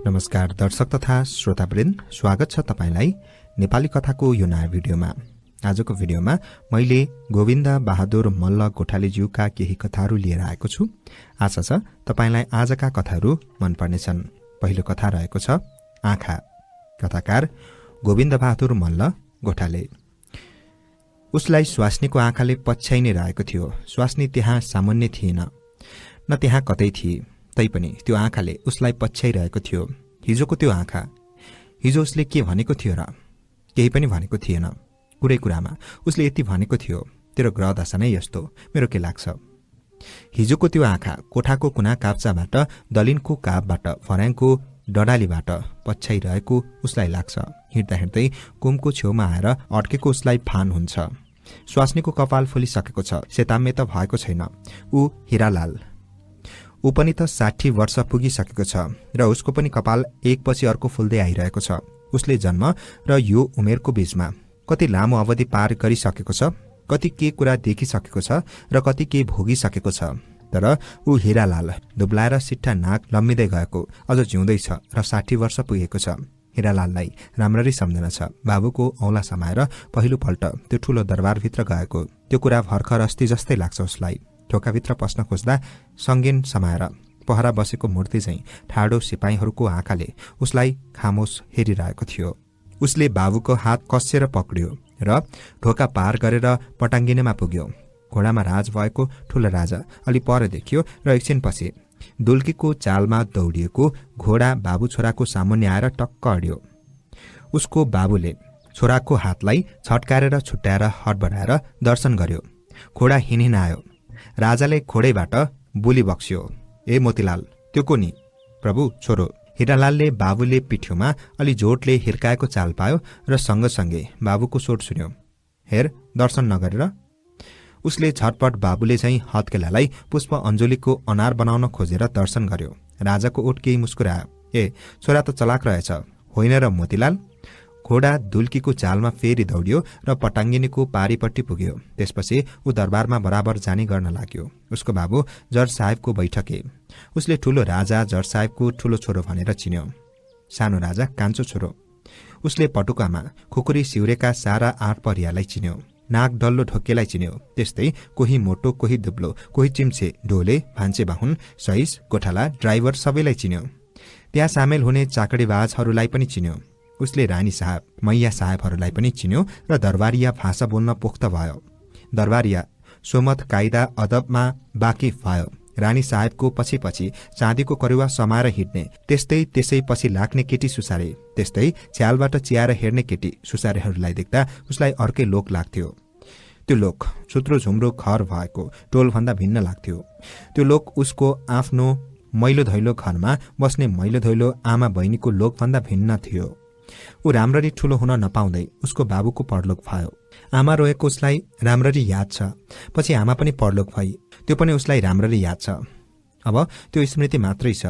नमस्कार दर्शक तथा श्रोतावृन्द, स्वागत छ तपाईलाई नेपाली कथाको यो नयाँ भिडियोमा। आजको भिडियोमा मैले गोविन्द बहादुर मल्ल गोठालेज्यूका केही कथाहरू लिएर आएको छु। आशा छ तपाईलाई आजका कथाहरू मन पर्नेछन्। पहिलो कथा रहेको छ आँखा। कथाकार गोविन्द बहादुर मल्ल गोठाले। उसलाई स्वास्नीको आँखाले पछ्याइ नै रहेको थियो। स्वास्नी त्यहाँ सामान्य थिएन, न त्यहाँ कतै थिए, तैपनि त्यो आँखाले उसलाई पछ्याइरहेको थियो। हिजोको त्यो आँखा, हिजो उसले के भनेको थियो र? केही पनि भनेको थिएन। कुरै कुरामा उसले यति भनेको थियो, तेरो ग्रह दशा नै यस्तो, मेरो के लाग्छ? हिजोको त्यो आँखा कोठाको कुना काप्चाबाट, दलिनको कापबाट, फर्याङको डडालीबाट पछ्याइरहेको उसलाई लाग्छ। हिँड्दा हिँड्दै कुमको छेउमा आएर अड्केको उसलाई भान हुन्छ। स्वास्नीको कपाल फुलिसकेको छ, सेताम्य त भएको छैन। ऊ हिरालाल, ऊ पनि त 60 वर्ष पुगिसकेको छ र उसको पनि कपाल एकपछि अर्को फुल्दै आइरहेको छ। उसले जन्म र यो उमेरको बीचमा कति लामो अवधि पार गरिसकेको छ, कति के कुरा देखिसकेको छ र कति के भोगिसकेको छ। तर ऊ हिरालाल दुब्लाएर सिट्ठा नाक लम्बिँदै गएको अझ जिउँदैछ र 60 वर्ष पुगेको छ। हिरालाललाई राम्ररी सम्झना छ। बाबुको औँला समाएर पहिलोपल्ट त्यो ठूलो दरबारभित्र गएको, त्यो कुरा भर्खर अस्ति जस्तै लाग्छ उसलाई। ढोकाभित्र पस्न खोज्दा सङ्गीन समाएर पहरा बसेको मूर्ति चाहिँ ठाडो सिपाहीहरूको आँखाले उसलाई खामोश हेरिरहेको थियो। उसले बाबुको हात कस्सेर पक्रियो र ढोका पार गरेर पटाङ्गिनेमा पुग्यो। घोडामा राज भएको ठूलो राजा अलि पर देखियो र एकछिनपछि दुल्कीको चालमा दौडिएको घोडा बाबु छोराको सामुन्ने आएर टक्क अड्यो। उसको बाबुले छोराको हातलाई छटकारेर छुट्याएर हडबडाएर दर्शन गर्यो। घोडा हिँडिन आयो। राजाले घोडैबाट बोली बक्स्यो, ए मोतीलाल, त्यो को नि? प्रभु, छोरो। हिरालालले बाबुले पिठ्योमा अलि जोडले हिर्काएको चाल पायो र सँगसँगै बाबुको सोट सुन्यो, हेर, दर्शन नगरेर। उसले झटपट बाबुले चाहिँ हत्केलालाई पुष्प अञ्जलीको अनार बनाउन खोजेर दर्शन गर्यो। राजाको ओठ केही मुस्कुरायो, ए छोरा त चलाक रहेछ, होइन र मोतीलाल? घोडा दुल्कीको चालमा फेरि दौडियो र पटाङ्गिनीको पारीपट्टि पुग्यो। त्यसपछि ऊ दरबारमा बराबर जाने गर्न लाग्यो। उसको बाबु जज साहेबको बैठके। उसले ठूलो राजा जज साहेबको ठूलो छोरो भनेर चिन्यो। सानो राजा कान्छो छोरो। उसले पटुकामा खुकुरी सिउरेका सारा 8 परियालाई चिन्यो। नाक डल्लो ढोकेलाई चिन्यो। त्यस्तै कोही मोटो, कोही दुब्लो, कोही चिम्छे, डोले, भान्चे बाहुन, सहिस, गोठाला, ड्राइभर सबैलाई चिन्यो। त्यहाँ सामेल हुने चाकडीबाजहरूलाई पनि चिन्यो। उसले रानी साहब, मैया साहेबहरूलाई पनि चिन्यो र दरबारिया भाषा बोल्न पोख्त भयो। दरबारिया सोमत कायदा अदबमा वाकिफ भयो। रानी साहेबको पछि पछि चाँदीको करुवा समाएर हिँड्ने, त्यस्तै त्यसै पछि लाग्ने केटी सुसारे, त्यस्तै छ्यालबाट चियाएर हेर्ने केटी सुसारेहरूलाई देख्दा उसलाई अर्कै लोक लाग्थ्यो। त्यो लोक छुत्रो झुम्रो घर भएको टोलभन्दा भिन्न लाग्थ्यो। त्यो लोक उसको आफ्नो मैलो धैलो घरमा बस्ने मैलो धैलो आमा बहिनीको लोकभन्दा भिन्न थियो। ऊ राम्ररी ठूलो हुन नपाउँदै उसको बाबुको परलोक भयो। आमा रोएको उसलाई राम्ररी याद छ। पछि आमा पनि परलोक भई, त्यो पनि उसलाई राम्ररी याद छ। अब त्यो स्मृति मात्रै छ,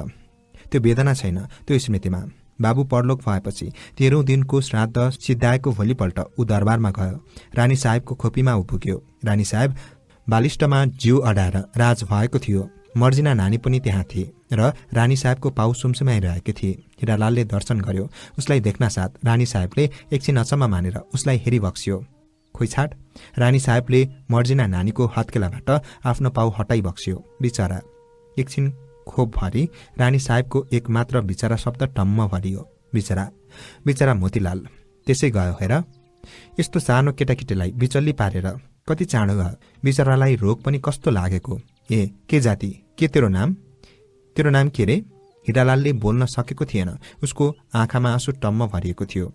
त्यो वेदना छैन त्यो स्मृतिमा। बाबु परलोक भएपछि 13औं दिनको श्राद्ध सिद्धाएको भोलिपल्ट ऊ दरबारमा गयो। रानी साहेबको खोपीमा ऊ पुग्यो। रानी साहेब बालिष्टमा जिउ अडाएर राज भएको थियो। मर्जिना नानी पनि त्यहाँ थिए र रानी साहेबको पाउ सुमसुमाइरहेकी थिए। हिरालालले दर्शन गर्यो। उसलाई देख्न साथ रानी साहेबले एकछिन अचम्म मानेर उसलाई हेरिबक्स्यो। खोइ छाड, रानी साहेबले मर्जिना नानीको हत्केलाबाट आफ्नो पाउ हटाइबक्स्यो। बिचरा एकछिन खोप भरी रानी साहेबको एकमात्र बिचरा शब्द टम्म भरियो, बिचरा। बिचरा मोतीलाल त्यसै गयो हेर। यस्तो सानो केटाकेटीलाई बिचल्ली पारेर कति चाँडो गयो। बिचरालाई रोग पनि कस्तो लागेको। ए के जाति, के तेरो नाम? तेरो नाम के रे? हिरालालले बोल्न सकेको थिएन। उसको आँखामा आँसु टम्म भरिएको थियो।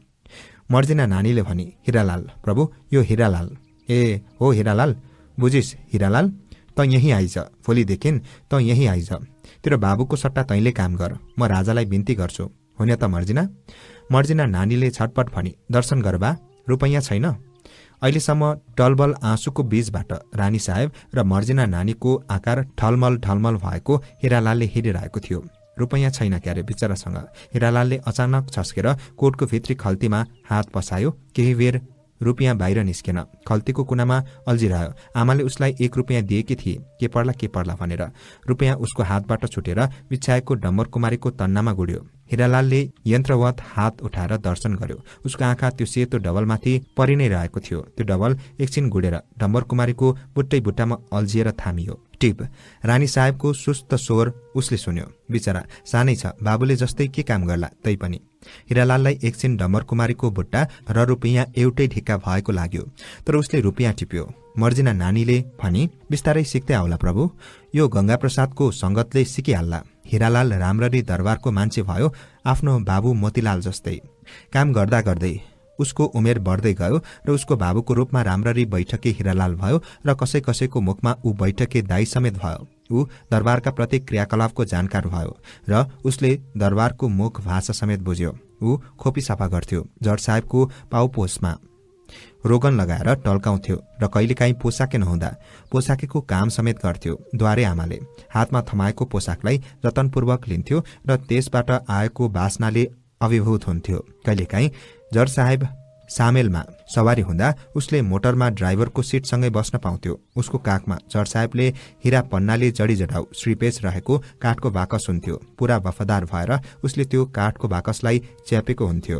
मर्जिना नानीले भनी, हिरालाल प्रभु, यो हिरालाल। ए हो हिरालाल, बुझिस हिरालाल, त यहीँ आइज। भोलिदेखि त यहीँ आइज। तेरो बाबुको सट्टा तैँले काम गर। म राजालाई बिन्ती गर्छु, होइन त मर्जिना? मर्जिना नानीले छटपट भनी, दर्शन गर बा, रुपैयाँ छैन? अहिलेसम्म टलबल आँसुको बीचबाट रानी साहेब र मर्जिना नानीको आकार ढलमल ढलमल भएको हिरालालले हेरिरहेको थियो। रुपैयाँ छैन क्यारे बिचरासँग। हिरालालले अचानक छस्केर कोटको भित्री खल्तीमा हात पसायो। केही बेर रुपियाँ बाहिर निस्केन। खल्तीको कुनामा अल्झिरह्यो। आमाले उसलाई 1 रुपियाँ दिएकी थिए, के पर्ला भनेर। रुपियाँ उसको हातबाट छुटेर बिछाएको डम्बरकुमारीको तन्नामा गुड्यो। हिरालालले यन्त्रवत हात उठाएर दर्शन गर्यो। उसको आँखा त्यो सेतो डबलमाथि परि नै रहेको थियो। त्यो डबल एकछिन गुडेर डम्बरकुमारीको बुट्टै बुट्टामा अल्झिएर थामियो। टिप। रानी साहेबको सुस्त स्वर उसले सुन्यो। बिचरा सानै छ, बाबुले जस्तै के काम गर्ला तैपनि। हिरालाललाई एकछिन डम्बरकुमारीको बुट्टा र रुपियाँ एउटै ढिक्का भएको लाग्यो। तर उसले रुपियाँ टिप्यो। मर्जिना नानीले भनी, बिस्तारै सिक्दै आउला प्रभु, यो गंगाप्रसादको संगतले सिकिहाल्ला। हिरालाल राम्ररी दरबारको मान्छे भयो, आफ्नो बाबु मोतीलाल जस्तै। काम गर्दा गर्दै उसको उमेर बढ्दै गयो र उसको बाबुको रूपमा राम्ररी बैठके हिरालाल भयो र कसै कसैको मुखमा ऊ बैठके दाई समेत भयो। ऊ दरबारका प्रत्येक क्रियाकलापको जानकार भयो र उसले दरबारको मुख भाषा समेत बुझ्यो। ऊ खोपी सफा गर्थ्यो, जड साहेबको पाउपोसमा रोगन लगाएर टल्काउँथ्यो र कहिलेकाहीँ पोसाके नहुँदा पोसाकेको काम समेत गर्थ्यो। द्वारे आमाले हातमा थमाएको पोसाकलाई जतनपूर्वक लिन्थ्यो र त्यसबाट आएको बासनाले अभिभूत हुन्थ्यो। कहिलेकाहीँ जड साहेब सामेलमा सवारी हुँदा उसले मोटरमा ड्राइभरको सिटसँगै बस्न पाउँथ्यो। उसको काखमा जड साहेबले हिरा पन्नाले जडी जडाउ श्रीपेच रहेको काठको बाकस हुन्थ्यो। पुरा वफादार भएर उसले त्यो काठको बाकसलाई च्यापेको हुन्थ्यो।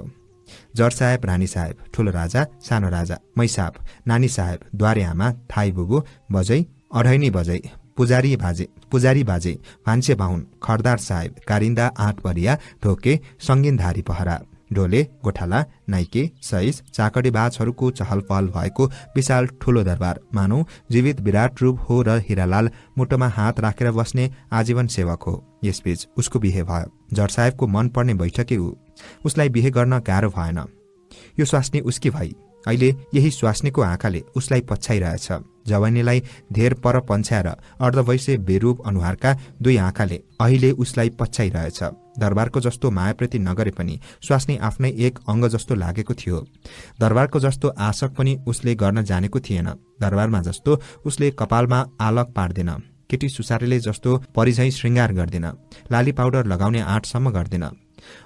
जड साहेब, रानी साहेब, ठुलो राजा, सानो राजा, मैसाब, नानी साहेब, द्वारे आमा, थाई बुबु, बजै, अढैनी बजै, पुजारी बाजे, भान्से बाहुन, खरदार साहेब, कारिन्दा, आठ परिया, ढोके, सङ्गीनधारी पहरा, ढोले, गोठाला, नाइके, सैस, चाकडीबाजहरूको चहल पहल भएको विशाल ठूलो दरबार मानौ जीवित विराट रूप हो र हिरालाल मुटोमा हात राखेर बस्ने आजीवन सेवक हो। यसबीच उसको बिहे भयो। जड साहेबको मन पर्ने बैठके ऊ। उसलाई बिहे गर्न गाह्रो भएन। यो स्वास्नी उसकी भई। अहिले यही स्वास्नीको आँखाले उसलाई पछ्याइरहेछ। जवानीलाई धेर पर पन्छ्याएर अर्धवैसे बेरूप अनुहारका दुई आँखाले अहिले उसलाई पछ्याइरहेछ। दरबारको जस्तो मायाप्रति नगरे पनि स्वास्नी आफ्नै एक अंग जस्तो लागेको थियो। दरबारको जस्तो आशक पनि उसले गर्न जानेको थिएन। दरबारमा जस्तो उसले कपालमा आलक पार्दैन। केटी सुसारेले जस्तो परिझैं श्रृंगार गर्दिन। लाली पाउडर लगाउने आँटसम्म गर्दिन।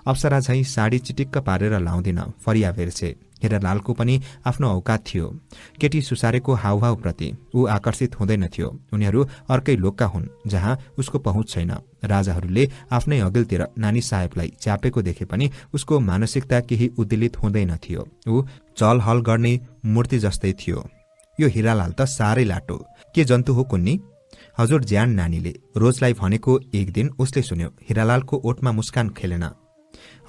अप्सरा झैं साडी चिटिक्क पारेर लाउँदिन। फरिया भेर्छे। हिरालालको पनि आफ्नो औकात थियो। केटी सुसारेको हाउभाउप्रति ऊ आकर्षित हुँदैनथ्यो। उनीहरू अर्कै लोकका हुन् जहाँ उसको पहुँच छैन। राजाहरूले आफ्नै अघिल्तिर नानी साहेबलाई च्यापेको देखे पनि उसको मानसिकता केही उद्दीलित हुँदैनथ्यो। ऊ चलहल गर्ने मूर्ति जस्तै थियो। यो हिरालाल त साह्रै लाटो। के जन्तु हो कुन्नी? हजुर ज्यान नानीले रोजलाई भनेको एक दिन उसले सुन्यो। हिरालालको ओठमा मुस्कान खेलेन।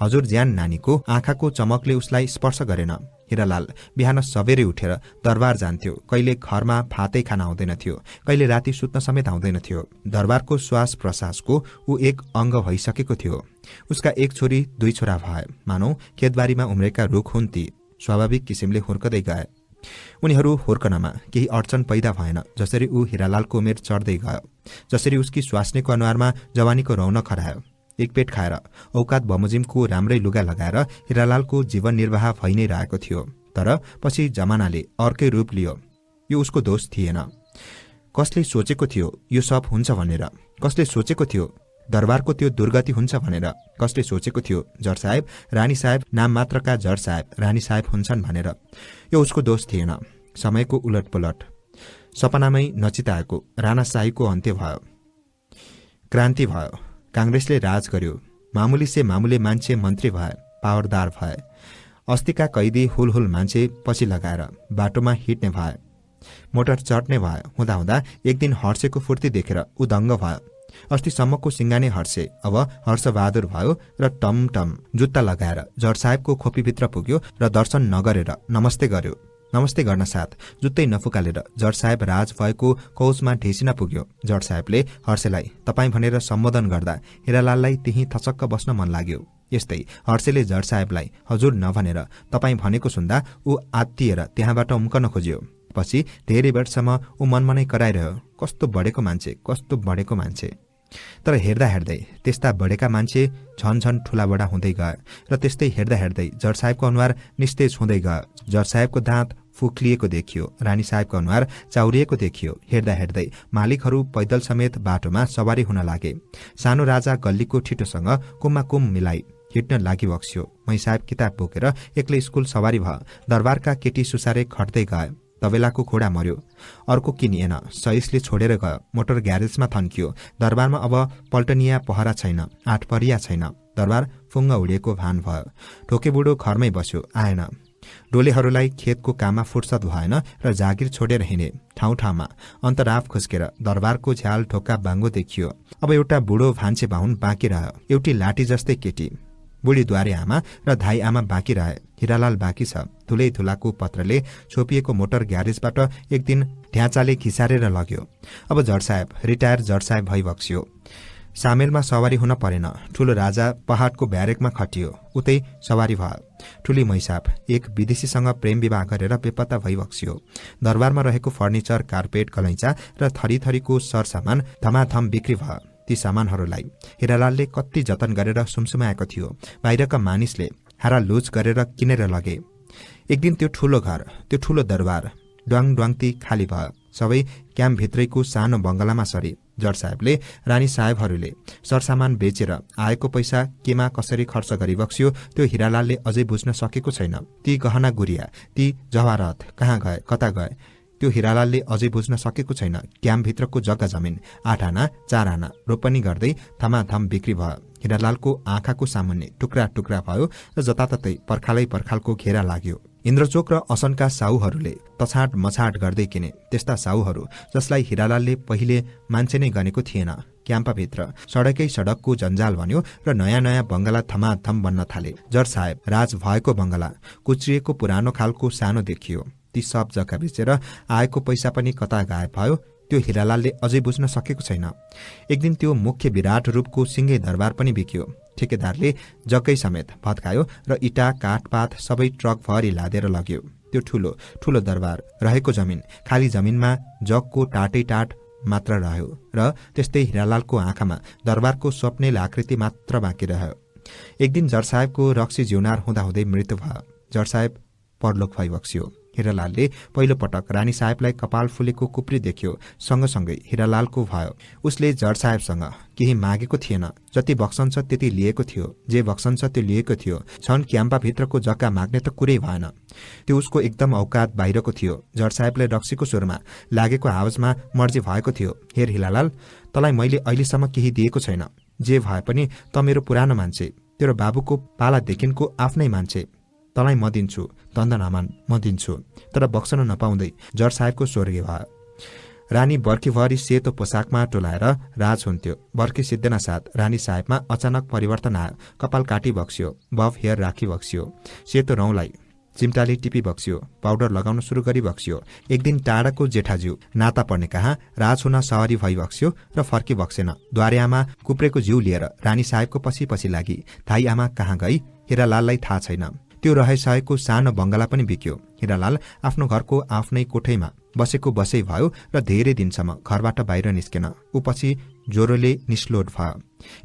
हजुर ज्यान नानीको आँखाको चमकले उसलाई स्पर्श गरेन। हिरालाल बिहान सबेरै उठेर दरबार जान्थ्यो। कहिले घरमा भातै खान आउँदैनथ्यो, कहिले राति सुत्न समेत आउँदैनथ्यो। दरबारको श्वास प्रश्वासको ऊ एक अंग भइसकेको थियो। उसका एक छोरी दुई छोरा भए। मानौ खेतबारीमा उम्रेका रुख हुन् ती। स्वाभाविक किसिमले हुर्कदै गए। उनीहरू हुर्कनमा केही अडचन पैदा भएन। जसरी ऊ हिरालालको उमेर चढ्दै गयो, जसरी उसकी स्वास्नीको अनुहारमा जवानीको रौनक हरायो। एक पेट खाएर औकात बमोजिमको राम्रै लुगा लगाएर हिरालालको जीवन निर्वाह भइ नै रहेको थियो। तर पछि जमानाले अर्कै रूप लियो। यो उसको दोष थिएन। कसले सोचेको थियो यो सब हुन्छ भनेर? कसले सोचेको थियो दरबारको त्यो दुर्गति हुन्छ भनेर? कसले सोचेको थियो जड साहेब, रानी साहेब नाम मात्रका जड साहेब, रानी साहेब हुन्छन् भनेर? यो उसको दोष थिएन। समयको उलटपलट, सपनामै नचिताएको राणाशाहीको अन्त्य भयो। क्रान्ति भयो। कांग्रेसले राज गर्यो। मामुली से मामुले मान्छे मन्त्री भए, पावरदार भए। अस्तिका कैदी हुलहुल मान्छे पछि लगाएर बाटोमा हिट्ने भए, मोटर चढ्ने भए। हुँदा हुँदा एक दिन हर्षेको फुर्ती देखेर ऊ दङ्ग भयो। अस्तिसम्मको सिंगाने हर्षे अब हर्षबहादुर भयो र टमटम जुत्ता लगाएर जड साहेबको खोपीभित्र पुग्यो र दर्शन नगरेर नमस्ते गर्यो। नमस्ते गर्न साथ जुत्तै नफुकालेर जड साहेब राज भएको कौचमा ढेसिन पुग्यो। जड साहेबले हर्षेलाई तपाईं भनेर सम्बोधन गर्दा हिरालाललाई त्यही थचक्क बस्न मन लाग्यो। यस्तै हर्षेले जड साहेबलाई हजुर नभनेर तपाईं भनेको सुन्दा ऊ आत्तिएर त्यहाँबाट उम्कन खोज्यो। पछि धेरै वर्षसम्म ऊ मनमनै कराइरह्यो, कस्तो बढेको मान्छे, कस्तो बढेको मान्छे। तर हेर्दा हेर्दै त्यस्ता बढेका मान्छे झन झन ठूला बडा हुँदै गए र त्यस्तै हेर्दा हेर्दै जड साहेबको अनुहार निस्तेज हुँदै गयो। जड साहेबको दाँत फुक्लिएको देखियो। रानी साहेबको अनुहार चाउरिएको देखियो। हेर्दा हेर्दै मालिकहरू पैदल समेत बाटोमा सवारी हुन लागे। सानो राजा गल्लीको ठिटोसँग कुममा कुम मिलाई हिँड्न लागि बक्स्यो। मै साहेब किताब बोकेर एक्लै स्कुल सवारी भयो। दरबारका केटी सुसारे खट्दै गए। तबेलाको घोडा मर्यो, अर्को किनिएन। सहिसले छोडेर गयो, मोटर ग्यारेजमा थन्कियो। दरबारमा अब पल्टनिया पहरा छैन, आठपरिया छैन। दरबार फुङ्ग उडिएको भान भयो। ढोके बुढो घरमै बस्यो, आएन। डोलेहरूलाई खेतको काममा फुर्सद भएन र जागिर छोडेर हिँडे। ठाउँ ठाउँमा अन्तराफ खुस्केर दरबारको झ्याल ढोका बाङ्गो देखियो। अब एउटा बुढो भान्से बाहुन बाँकी रह्यो, एउटी लाठी जस्तै केटी। बुढी द्वारे आमा र धाई आमा बाँकी रहे। हिरालाल बाँकी छ। धुलै धुलाको पत्रले छोपिएको मोटर ग्यारेजबाट एक दिन ढ्याचाले घिसारेर लग्यो। अब जड साहेब रिटायर जड साहेब भइबक्स्यो। सामेलमा सवारी हुन परेन। ठूलो राजा पहाडको ब्यारेकमा खटियो, उतै सवारी भयो। ठूली मैसाब एक विदेशीसँग प्रेम विवाह गरेर बेपत्ता भइबक्स्यो। दरबारमा रहेको फर्निचर, कार्पेट, गलैँचा र थरीथरीको सरसामान धमाधम बिक्री भयो। ती सामानहरूलाई हिरालालले कति जतन गरेर सुमसुमाएको थियो। बाहिरका मानिसले हारालुच गरेर किनेर लगे। एक दिन त्यो ठूलो घर, त्यो ठूलो दरबार ड्वाङ ड्वाङती खाली भयो। सबै क्याम्पभित्रैको सानो बंगलामा सरे। जड साहेबले, रानी साहेबहरूले सरसामान बेचेर आएको पैसा केमा कसरी खर्च गरिबक्स्यो त्यो हिरालालले अझै बुझ्न सकेको छैन। ती गहना गुरिया, ती जवाहरात कहाँ गए, कता गए, त्यो हिरालालले अझै बुझ्न सकेको छैन। क्याम्पभित्रको जग्गा जमिन 8 आना 4 आना रोपनी गर्दै थमाथम बिक्री भयो। हिरालालको आँखाको सामुन्ने टुक्रा टुक्रा भयो र जताततै पर्खालै पर्खालको घेरा लाग्यो। इन्द्रचोक र असनका साहुहरूले तछाट मछाट गर्दै किने। त्यस्ता साहुहरू जसलाई हिरालालले पहिले मान्छे नै गनेको थिएन। क्याम्पभित्र सडकै सडकको जन्जाल बन्यो र नयाँ नयाँ बंगला थमाथम बन्न थाले। जड साहेब राज भएको बंगला कुच्रिएको पुरानो खालको सानो देखियो। ती सब जग्गा बेचेर आएको पैसा पनि कता गायब भयो त्यो हिरालालले अझै बुझ्न सकेको छैन। एक दिन त्यो मुख्य विराट रूपको सिंगै दरबार पनि बिक्यो। ठेकेदारले जग्गै समेत भत्कायो र इटा काठपात सबै ट्रक भरि लादेर लग्यो। त्यो ठूलो ठूलो दरबार रहेको जमिन खाली जमिनमा जगको टाटै टाट मात्र रह्यो र त्यस्तै हिरालालको आँखामा दरबारको स्वप्नेल आकृति मात्र बाँकी रह्यो। एक दिन जड साहेबको रक्सी जिउनार हुँदाहुँदै मृत्यु भयो। जड साहेब परलोक भइबक्स्यो। हिरालालले पहिलो पटक रानी साहेबलाई कपाल फुलेको कुप्री देख्यो। सँगसँगै हिरालालको भयो। उसले जड साहेबसँग केही मागेको थिएन। जति बक्सन्छ त्यति लिएको थियो। जे बक्सन्छ त्यो लिएको थियो। छन् क्याम्पाभित्रको जग्गा माग्ने त कुरै भएन। त्यो उसको एकदम औकात बाहिरको थियो। जड साहेबले रक्सीको सुरमा लागेको आवाजमा मर्जी भएको थियो। हेर हिरालाल, तँलाई मैले अहिलेसम्म केही दिएको छैन। जे भए पनि त मेरो पुरानो मान्छे, तेरो बाबुको पालादेखिको आफ्नै मान्छे। तँलाई म दिन्छु, दण्ड नमान, म दिन्छु। तर बक्सन नपाउँदै जड साहेबको स्वर्गीय भयो। रानी बर्खीभरि सेतो पोसाकमा टोलाएर राज हुन्थ्यो। बर्खी सिद्धिन साथ रानी साहेबमा अचानक परिवर्तन आयो। कपाल काटी बक्स्यो, बफ हेयर राखी बक्स्यो, सेतो रौँलाई चिम्टाले टिपी बक्स्यो, पाउडर लगाउन सुरु गरी बक्स्यो। एक दिन टाढाको जेठाज्यू नाता पर्ने कहाँ राज हुन सवारी भई बक्स्यो र फर्की बक्सेन। द्वारे आमा कुप्रेको जिउ लिएर रानी साहेबको पछि पछि लागि। धाई आमा कहाँ गई हिरालाललाई थाहा छैन। त्यो रहेसकेको सानो बंगला पनि बिक्यो। हिरालाल आफ्नो घरको आफ्नै कोठैमा बसेको बसै भयो र धेरै दिनसम्म घरबाट बाहिर निस्केन। ऊ पछि ज्वरोले निस्लोट भयो।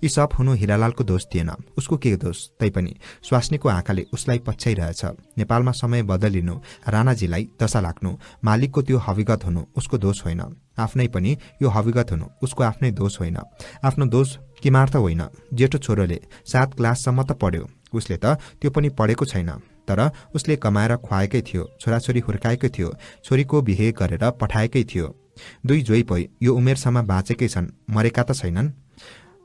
यी सब हुनु हिरालालको दोष थिएन। उसको के दोष? तैपनि स्वास्नीको आँखाले उसलाई पछ्याइरहेछ। नेपालमा समय बदलिनु, राणाजीलाई दशा लाग्नु, मालिकको त्यो हविगत हुनु उसको दोष होइन। आफ्नै पनि यो हविगत हुनु उसको आफ्नै दोष होइन। आफ्नो दोष किमार्थ होइन। जेठो छोरोले 7 क्लाससम्म त पढ्यो। उसले त त्यो पनि पढेको छैन। तर उसले कमाएर खुवाएकै थियो। छोराछोरी हुर्काएकै थियो। छोरीको बिहे गरेर पठाएकै थियो। 2 जोइ पै यो उमेरसम्म बाँचेकै छन्, मरेका त छैनन्।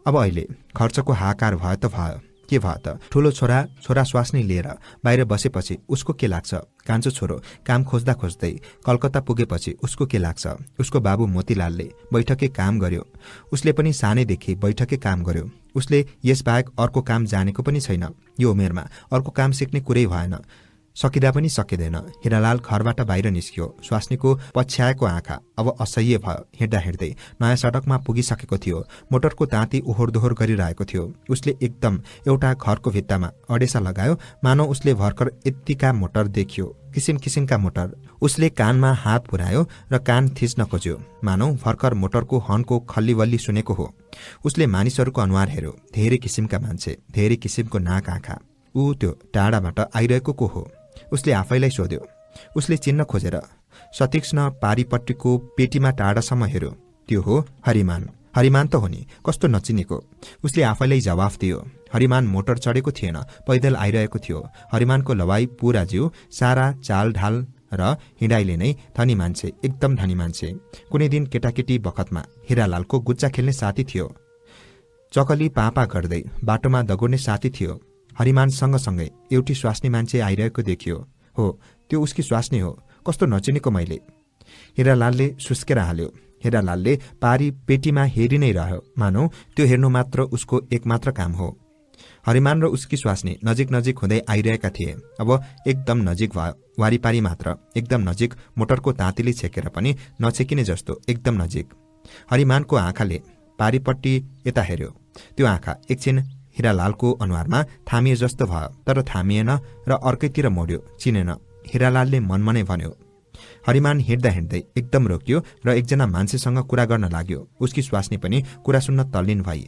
अब अहिले खर्चको हाकार भयो त भयो। के भयो त? ठूलो छोरा स्वास्नी लिएर बाहिर बसेपछि उसको के लाग्छ? कान्छो छोरो काम खोज्दा खोज्दै कलकत्ता पुगेपछि उसको के लाग्छ? उसको बाबु मोतीलालले बैठकै काम गर्यो। उसले पनि सानैदेखि बैठकै काम गर्यो। उसले यसबाहेक अर्को काम जानेको पनि छैन। यो उमेरमा अर्को काम सिक्ने कुरै भएन। सकिँदा पनि सकिँदैन। हिरालाल घरबाट बाहिर निस्क्यो। स्वास्नीको पछ्याएको आँखा अब असह्य भयो। हिँड्दा हिँड्दै नयाँ सडकमा पुगिसकेको थियो। मोटरको ताती ओहोर दोहोर गरिरहेको थियो। उसले एकदम एउटा घरको भित्तामा अडेसा लगायो। मानौ उसले भर्खर यत्तिका मोटर देख्यो, किसिम किसिमका मोटर। उसले कानमा हात पुर्यायो र कान थिच्न खोज्यो। मानौ भर्खर मोटरको हर्नको खल्लीवल्ली सुनेको हो। उसले मानिसहरूको अनुहार हेर्यो। धेरै किसिमका मान्छे, धेरै किसिमको नाक आँखा। ऊ त्यो टाढाबाट आइरहेको को हो? उसले आफैलाई सोध्यो। उसले चिन्न खोजेर सतीक्ष्ण पारीपट्टिको पेटीमा टाढासम्म हेर्यो। त्यो हो हरिमान। हरिमान त हो नि, कस्तो नचिनेको। उसले आफैलाई जवाफ दियो। हरिमान मोटर चढेको थिएन, पैदल आइरहेको थियो। हरिमानको लवाई पूरा जिउ, सारा चाल ढाल र हिँडाइले नै धनी मान्छे, एकदम धनी मान्छे। कुनै दिन केटाकेटी बखतमा हिरालालको गुच्चा खेल्ने साथी थियो। चकली पापा गर्दै बाटोमा दगुर्ने साथी थियो। हरिमान सँगसँगै एउटी स्वास्नी मान्छे आइरहेको देखियो। हो, त्यो उसकी स्वास्नी हो। कस्तो नचिनेको मैले। हिरालालले सुस्केर हाल्यो। हिरालालले पारी पेटीमा हेरि नै रह्यो, मानौ त्यो हेर्नु मात्र उसको एकमात्र काम हो। हरिमान र उसकी स्वास्नी नजिक नजिक हुँदै आइरहेका थिए। अब एकदम नजिक भयो, वारिपारी मात्र, एकदम नजिक, मोटरको तातीले छेकेर पनि नछेकिने जस्तो, एकदम नजिक। हरिमानको आँखाले पारीपट्टि यता हेर्यो। त्यो आँखा एकछिन हिरालालको अनुहारमा थामिए जस्तो भयो, तर थामिएन र अर्कैतिर मोड्यो, चिनेन। हिरालालले मनमनै भन्यो। हरिमान हिँड्दा हिँड्दै एकदम रोकियो र एकजना मान्छेसँग कुरा गर्न लाग्यो। उसकी स्वास्नी पनि कुरा सुन्न तल्लीन भई।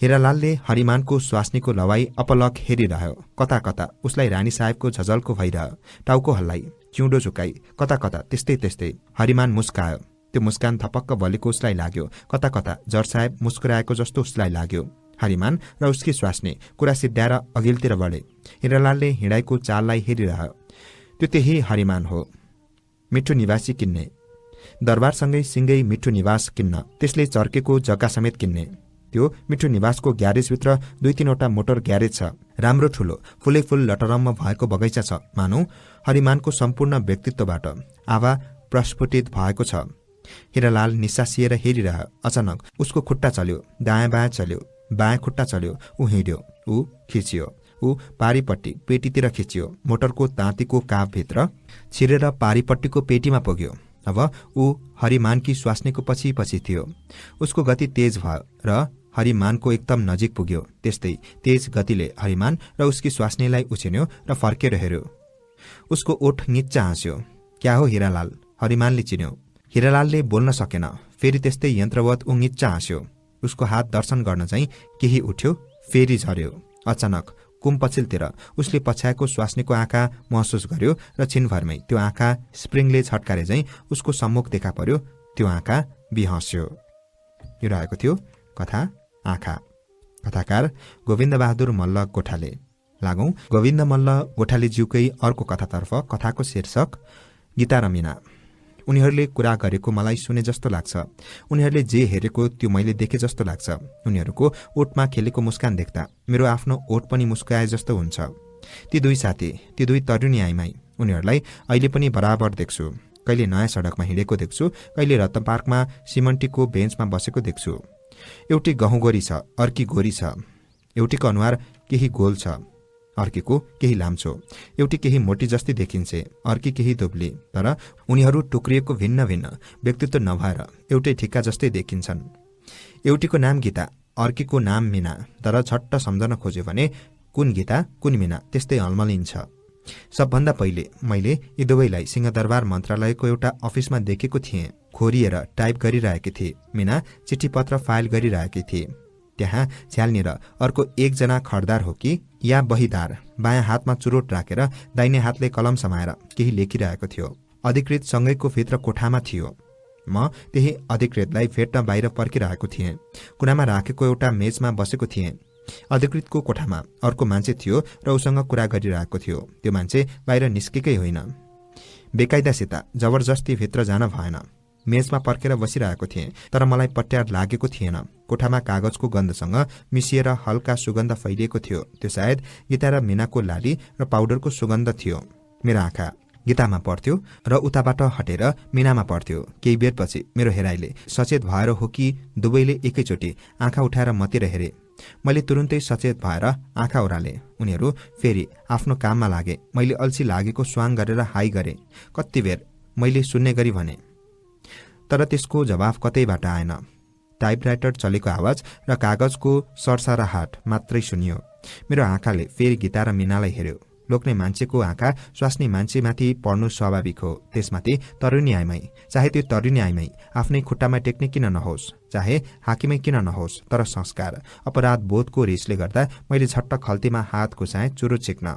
हिरालालले हरिमानको स्वास्नीको लवाई अपलक हेरिरह्यो। कता कता उसलाई रानी साहेबको झझल्को भइरह्यो। टाउको हल्लाई, चिउँडो झुकाई, कता कता त्यस्तै त्यस्तै। हरिमान मुस्कायो। त्यो मुस्कान थपक्क बलेको उसलाई लाग्यो। कता कता जर साहेब मुस्कुराएको जस्तो उसलाई लाग्यो। हरिमान र उसकी स्वास्नी कुरा सिद्ध्याएर अघिल्तिर बढे। हिरालालले हिँडाइको चाललाई हेरिरह्यो। त्यो त्यही हरिमान हो, मिठो निवासी किन्ने, दरबारसँगै सिँगै मिठो निवास किन्न, त्यसले चर्केको जग्गा समेत किन्ने। त्यो मिठो निवासको ग्यारेजभित्र 2-3वटा मोटर ग्यारेज छ। राम्रो ठूलो, फुलै फूल लटरम्म भएको बगैँचा छ। मानौ हरिमानको सम्पूर्ण व्यक्तित्वबाट आभा प्रस्फुटित भएको छ। हिरालाल निसासिएर हेरिरह्यो। अचानक उसको खुट्टा चल्यो, दायाँ बायाँ चल्यो, बायाँ खुट्टा चल्यो। ऊ हिँड्यो, ऊ खिचियो, ऊ पारीपट्टि पेटीतिर खिचियो। मोटरको तातीको कापभित्र छिरेर पारीपट्टिको पेटीमा पुग्यो। अब ऊ हरिमानकी स्वास्नीको पछि पछि थियो। उसको गति तेज भयो र हरिमानको एकदम नजिक पुग्यो। त्यस्तै तेज गतिले हरिमान र उसकी स्वास्नीलाई उछिन्यो र फर्केर हेर्यो। उसको ओठ निच्चा हाँस्यो। क्या हो हिरालाल? हरिमानले चिन्यो। हिरालालले बोल्न सकेन। फेरि त्यस्तै यन्त्रवत ऊ निच्चा हाँस्यो। उसको हात दर्शन गर्न चाहिँ केही उठ्यो, फेरि झर्यो। अचानक कुम पछिल्तिर उसले पछ्याएको स्वास्नीको आँखा महसुस गर्यो र छिनभरमै त्यो आँखा स्प्रिङले छटकारे चाहिँ उसको सम्मुख देखा पर्यो। त्यो आँखा बिहस्यो। यो रहेको थियो कथा आँखा। कथाकार गोविन्द बहादुर मल्ल गोठाले। लागौं गोविन्द मल्ल गोठालेज्यूकै अर्को कथातर्फ। कथाको शीर्षक गीता र मीना। उनीहरूले कुरा गरेको मलाई सुने जस्तो लाग्छ। उनीहरूले जे हेरेको त्यो मैले देखे जस्तो लाग्छ। उनीहरूको ओठमा खेलेको मुस्कान देख्दा मेरो आफ्नो ओठ पनि मुस्काए जस्तो हुन्छ। ती दुई साथी, ती दुई तरुणी आइमाई, उनीहरूलाई अहिले पनि बराबर देख्छु। कहिले नयाँ सडकमा हिँडेको देख्छु, कहिले रत्न पार्कमा सिमन्टीको बेन्चमा बसेको देख्छु। एउटी गहुँगोरी छ, अर्की गोरी छ। एउटीको अनुहार केही गोल छ, अर्कीको केही लाम्चो। एउटी केही मोटी जस्तै देखिन्छ, अर्की केही दुब्ली। तर उनीहरू टुक्रिएको भिन्न भिन्न व्यक्तित्व नभएर एउटै ठिक्का जस्तै देखिन्छन्। एउटीको नाम गीता, अर्कीको नाम मीना। तर झट्ट सम्झन खोज्यो भने कुन गीता कुन मीना त्यस्तै हल्मलिन्छ। सबभन्दा पहिले मैले यी दुवैलाई सिंहदरबार मन्त्रालयको एउटा अफिसमा देखेको थिएँ। खोरिएर टाइप गरिरहेकी थिए। मीना चिठी पत्र फाइल गरिरहेकी थिए। त्यहाँ झ्यालनिर अर्को एकजना खड्दार हो कि या बहिदार बायाँ हातमा चुरोट राखेर दाहिने हातले कलम समाएर केही लेखिरहेको थियो। अधिकृत सँगैको भित्र कोठामा थियो। म त्यही अधिकृतलाई भेट्न बाहिर पर्खिरहेको थिएँ। कुनामा राखेको एउटा मेजमा बसेको थिएँ। अधिकृतको कोठामा अर्को मान्छे थियो र उसँग कुरा गरिरहेको थियो। त्यो मान्छे बाहिर निस्केकै होइन। बेकायदासित जबरजस्ती भित्र जान भएन। मेजमा पर्खेर बसिरहेको थिएँ, तर मलाई पट्यार लागेको थिएन। कोठामा कागजको गन्धसँग मिसिएर हल्का सुगन्ध फैलिएको थियो। त्यो सायद गीता र मीनाको लाली र पाउडरको सुगन्ध थियो। मेरो आँखा गीतामा पर्थ्यो र उताबाट हटेर मीनामा पर्थ्यो। केही बेरपछि मेरो हेराइले सचेत भएर हो कि दुवैले एकैचोटि आँखा उठाएर मतिर हेरे। मैले तुरुन्तै सचेत भएर आँखा ओह्राले। उनीहरू फेरि आफ्नो काममा लागे। मैले अल्छी लागेको स्वाङ गरेर हाई गरे। कति बेर मैले सुन्ने गरी भने, तर त्यसको जवाफ कतैबाट आएन। टाइपराइटर चलेको आवाज र कागजको सरसराहट मात्रै सुनियो। मेरो आँखाले फेरि गीता र मीनालाई हेर्यो। लोक्ने मान्छेको आँखा स्वास्नी मान्छेमाथि पर्नु स्वाभाविक हो। त्यसमाथि तरुणी आइमाई, चाहे त्यो तरुणी आइमाई आफ्नै खुट्टामा टेक्ने किन नहोस्, चाहे हाकिमै किन नहोस्, तर संस्कार अपराध बोधको रिसले गर्दा मैले झट्ट खल्तीमा हात घुसाएँ चुरोट छेक्न।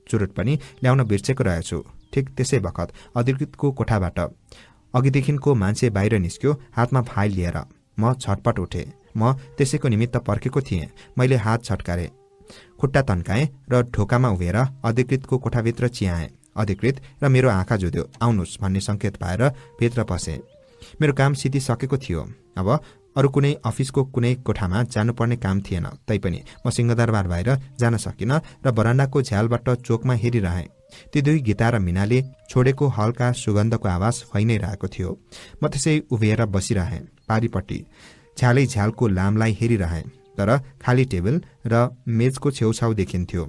चुरोट पनि ल्याउन बिर्सेको रहेछु। ठिक त्यसै बखत अधिकृतको कोठाबाट अघिदेखिको मान्छे बाहिर निस्क्यो, हातमा फाइल लिएर। म झटपट उठे। म त्यसैको निमित्त पर्खेको थिएँ। मैले हात छटकारे, खुट्टा तन्काएँ र ढोकामा उभिएर अधिकृतको कोठाभित्र चियाएँ। अधिकृत र मेरो आँखा जुध्यो। आउनुहोस् भन्ने संकेत पाएर भित्र पसेँ। मेरो काम सिधिसकेको थियो। अब अरू कुनै अफिसको कुनै कोठामा जानुपर्ने काम थिएन। तैपनि म सिंहदरबार बाहिर जान सकिनँ र बरान्डाको झ्यालबाट चोकमा हेरिरहेँ। ती दुई गीता र मीनाले छोडेको हल्का सुगन्धको आवाज फैनै रहेको थियो। म त्यसै उभिएर बसिरहेँ। पारिपट्टि झ्यालै झ्यालको लामलाई हेरिरहेँ, तर खाली टेबल र मेजको छेउछाउ देखिन्थ्यो।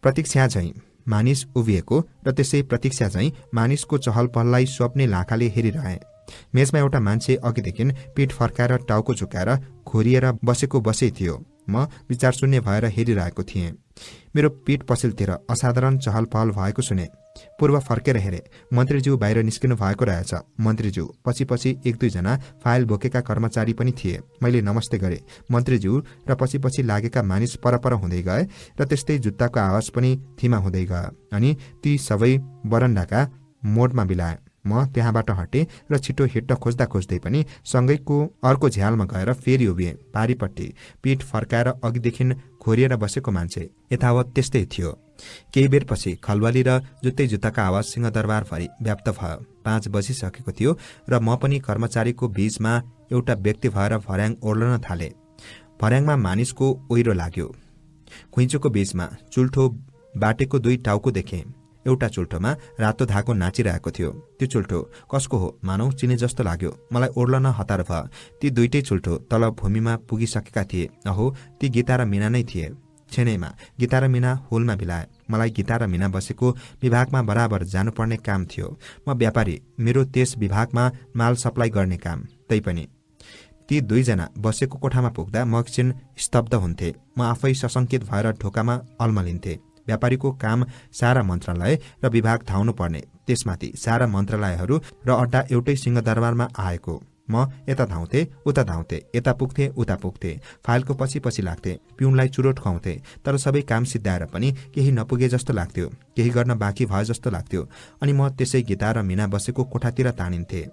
प्रतीक्षा झैँ मानिस उभिएको र त्यसै प्रतीक्षा झैँ मानिसको चहल पहललाई स्वप्ने लाखाले हेरिरहेँ। मेजमा एउटा मान्छे अघिदेखि पीठ फर्काएर टाउको झुकाएर खोरिएर बसेको बसै थियो। म विचार शून्य भएर हेरिरहेको थिएँ। मेरो पीठ पछिल्तिर असाधारण चहल पहल भएको सुने। पूर्व फर्केर हेरे। मन्त्रीज्यू बाहिर निस्किनु भएको रहेछ। मन्त्रीज्यू पछि पछि एक दुईजना फाइल बोकेका कर्मचारी पनि थिए। मैले नमस्ते गरे। मन्त्रीज्यू र पछि पछि लागेका मानिस परपर हुँदै गए र त्यस्तै जुत्ताको आवाज पनि थिमा हुँदै गयो। अनि ती सबै बरन्डाका मोडमा बिलाए। म त्यहाँबाट हटेँ र छिटो हिँड्न खोज्दा खोज्दै पनि सँगैको अर्को झ्यालमा गएर फेरि उभिएँ। पारिपट्टि पीठ फर्काएर अघिदेखि खोरिएर बसेको मान्छे यथावत त्यस्तै थियो। केही बेरपछि खलबली र जुत्तै जुत्ताका आवाज सिंहदरबारभरि व्याप्त भयो। 5 बजिसकेको थियो र म पनि कर्मचारीको बीचमा एउटा व्यक्ति भएर भर्याङ ओर्लन थाले। भर्याङमा मानिसको ओइरो लाग्यो। खुइँचोको बीचमा चुल्ठो बाटेको 2 टाउको देखेँ। एउटा चुल्ठोमा रातो धागो नाचिरहेको थियो। त्यो चुल्ठो कसको हो मानौ चिने जस्तो लाग्यो। मलाई ओर्लन हतार भयो। ती दुईटै चुल्ठो तल भूमिमा पुगिसकेका थिए। अहो, ती गीता र मीना नै थिए। छेनैमा गीता र मीना होलमा बिलाए। मलाई गीता र मीना बसेको विभागमा बराबर जानुपर्ने काम थियो। म व्यापारी, मेरो त्यस विभागमा माल सप्लाई गर्ने काम। तैपनि ती दुईजना बसेको कोठामा पुग्दा म एकछिन स्तब्ध हुन्थे। म आफै सशंकित भएर ढोकामा अल्मलिन्थे। व्यापारीको काम सारा मन्त्रालय र विभाग धाउनु पर्ने, त्यसमाथि सारा मन्त्रालयहरू र अड्डा एउटै सिंहदरबारमा आएको। म यता धाउँथे, उता धाउँथे, यता पुग्थे, उता पुग्थे, फाइलको पछि पछि लाग्थे, पिउनलाई चुरोट खुवाउँथे। तर सबै काम सिद्धाएर पनि केही नपुगे जस्तो लाग्थ्यो, केही गर्न बाँकी भयो जस्तो लाग्थ्यो। अनि म त्यसै गीता र मीना बसेको कोठातिर तानिन्थे।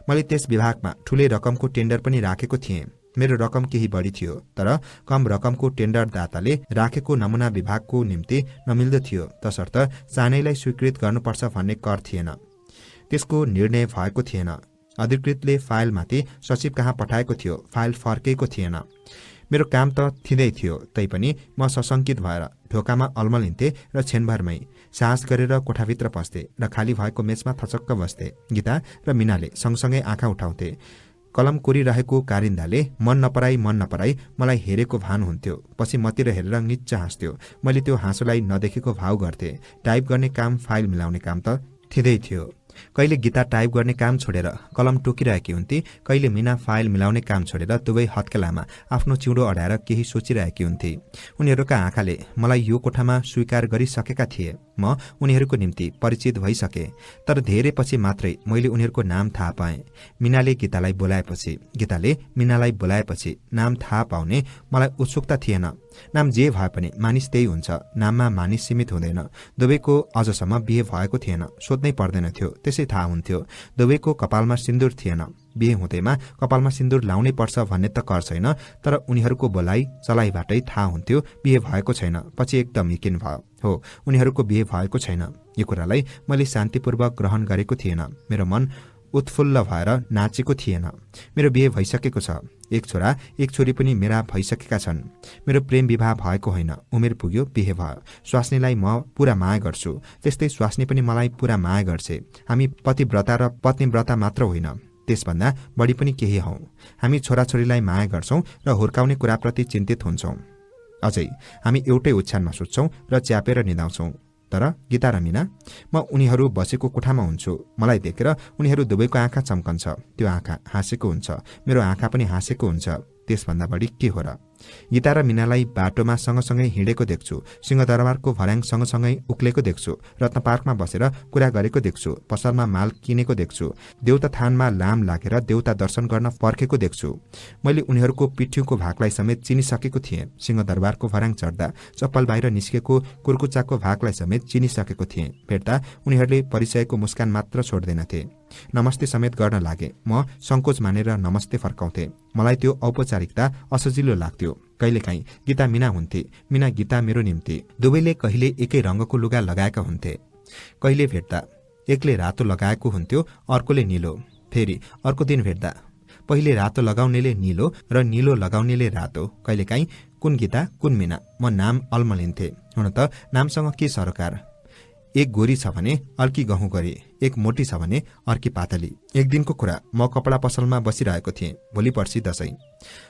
मैले त्यस विभागमा ठूलै रकमको टेन्डर पनि राखेको थिएँ। मेरो रकम केही बढी थियो, तर कम रकमको टेन्डर दाताले राखेको नमुना विभागको निम्ति नमिल्दो थियो। तसर्थ सानैलाई स्वीकृत गर्नुपर्छ भन्ने कर थिएन। त्यसको निर्णय भएको थिएन। अधिकृतले फाइलमाथि सचिव कहाँ पठाएको थियो। फाइल फर्केको थिएन। मेरो काम त थिँदै थियो। तैपनि म सशंकित भएर ढोकामा अल्मलिन्थे र छेनभरमै साहस गरेर कोठाभित्र पस्थे र खाली भएको मेचमा थचक्क बस्थे। गीता र मीनाले सँगसँगै आँखा उठाउँथे। कलम कोरिरहेको कारिन्दाले मन नपराई मलाई हेरेको भान हुन्थ्यो। पछि मतिर हेरेर निच्च हाँस्थ्यो। मैले त्यो हाँसोलाई नदेखेको भाव गर्थे। टाइप गर्ने काम, फाइल मिलाउने काम त थिँदै थियो। कहिले गीता टाइप गर्ने काम छोडेर कलम टोकिरहेकी हुन्थे, कहिले मीना फाइल मिलाउने काम छोडेर दुवै हत्केलामा आफ्नो चिउँडो अडाएर केही सोचिरहेकी हुन्थे। उनीहरूका आँखाले मलाई यो कोठामा स्वीकार गरिसकेका थिए। म उनीहरूको निम्ति परिचित भइसके। तर धेरै पछि मात्रै मैले उनीहरूको नाम थाहा पाएँ। मीनाले गीतालाई बोलाएपछि, गीताले मीनालाई बोलाएपछि नाम थाहा पाउने मलाई उत्सुकता थिएन। नाम जे भए पनि मानिस त्यही हुन्छ। नाममा मानिस सीमित हुँदैन। दुवैको अझसम्म बिहे भएको थिएन, सोध्नै पर्दैन थियो, त्यसै थाहा हुन्थ्यो। दुवैको कपालमा सिन्दूर थिएन। बिहे हुँदैमा कपालमा सिन्दूर लाउनै पर्छ भन्ने त कर छैन, तर उनीहरूको बोलाइ चलाइबाटै थाहा हुन्थ्यो बिहे भएको छैन। पछि एकदम यकिन भयो, हो, उनीहरूको बिहे भएको छैन। यो कुरालाई मैले शान्तिपूर्वक ग्रहण गरेको थिएन। मेरो मन उत्फुल्ल भएर नाचेको थिएन। मेरो बिहे भइसकेको छ। एक छोरा एक छोरी पनि मेरा भइसकेका छन्। मेरो प्रेम विवाह भएको होइन। उमेर पुग्यो, बिहे भयो। स्वास्नीलाई म पूरा माया गर्छु, त्यस्तै स्वास्नी पनि मलाई पूरा माया गर्छे। हामी पतिव्रता र पत्नीव्रता मात्र होइन, त्यसभन्दा बढी पनि केही हौ। हामी छोराछोरीलाई माया गर्छौं र हुर्काउने कुराप्रति चिन्तित हुन्छौं। अझै हामी एउटै ओछ्यानमा सुत्छौं र च्यापेर निदाउँछौं। तर गीता र मीना, म उनीहरू बसेको कोठामा हुन्छु। मलाई देखेर उनीहरू दुवैको आँखा चम्कन्छ। त्यो आँखा हाँसेको हुन्छ, मेरो आँखा पनि हाँसेको हुन्छ। त्यसभन्दा बढी के हो र? गीता र मीनालाई बाटोमा सँगसँगै हिँडेको देख्छु, सिंहदरबारको भर्याङ सँगसँगै उक्लेको देख्छु, रत्न पार्कमा बसेर कुरा गरेको देख्छु, पसलमा माल किनेको देख्छु, देउता थानमा लाम लागेर देउता दर्शन गर्न पर्खेको देख्छु। मैले उनीहरूको पिठ्यूको भागलाई समेत चिनिसकेको थिएँ। सिंहदरबारको भर्याङ चढ्दा चप्पल बाहिर निस्केको कुर्कुच्चाको भागलाई समेत चिनिसकेको थिएँ। भेट्दा उनीहरूले परिचयको मुस्कान मात्र छोड्दैनथे। नमस्ते समेत गर्न लागे। म संकोच मानेर नमस्ते फर्काउँथे। मलाई त्यो औपचारिकता असजिलो लाग्थ्यो। कहिलेकाहीँ गीता मीना हुन्थे, मीना गीता मेरो निम्ति। दुवैले कहिले एकै रंगको लुगा लगाएका हुन्थे। कहिले भेट्दा एकले रातो लगाएको हुन्थ्यो, अर्कोले नीलो। फेरि अर्को दिन भेट्दा पहिले रातो लगाउनेले नीलो र नीलो लगाउनेले रातो। कहिलेकाहीँ कुन गीता कुन मीना म नाम अल्मलिन्थे। हुन त नामसँग के सरोकार। एक गोरी छ भने अर्की गहुँ गरे, एक मोटी छ भने अर्की पातली। एक दिनको कुरा, म कपडा पसलमा बसिरहेको थिएँ। भोलि पर्सि दशैं।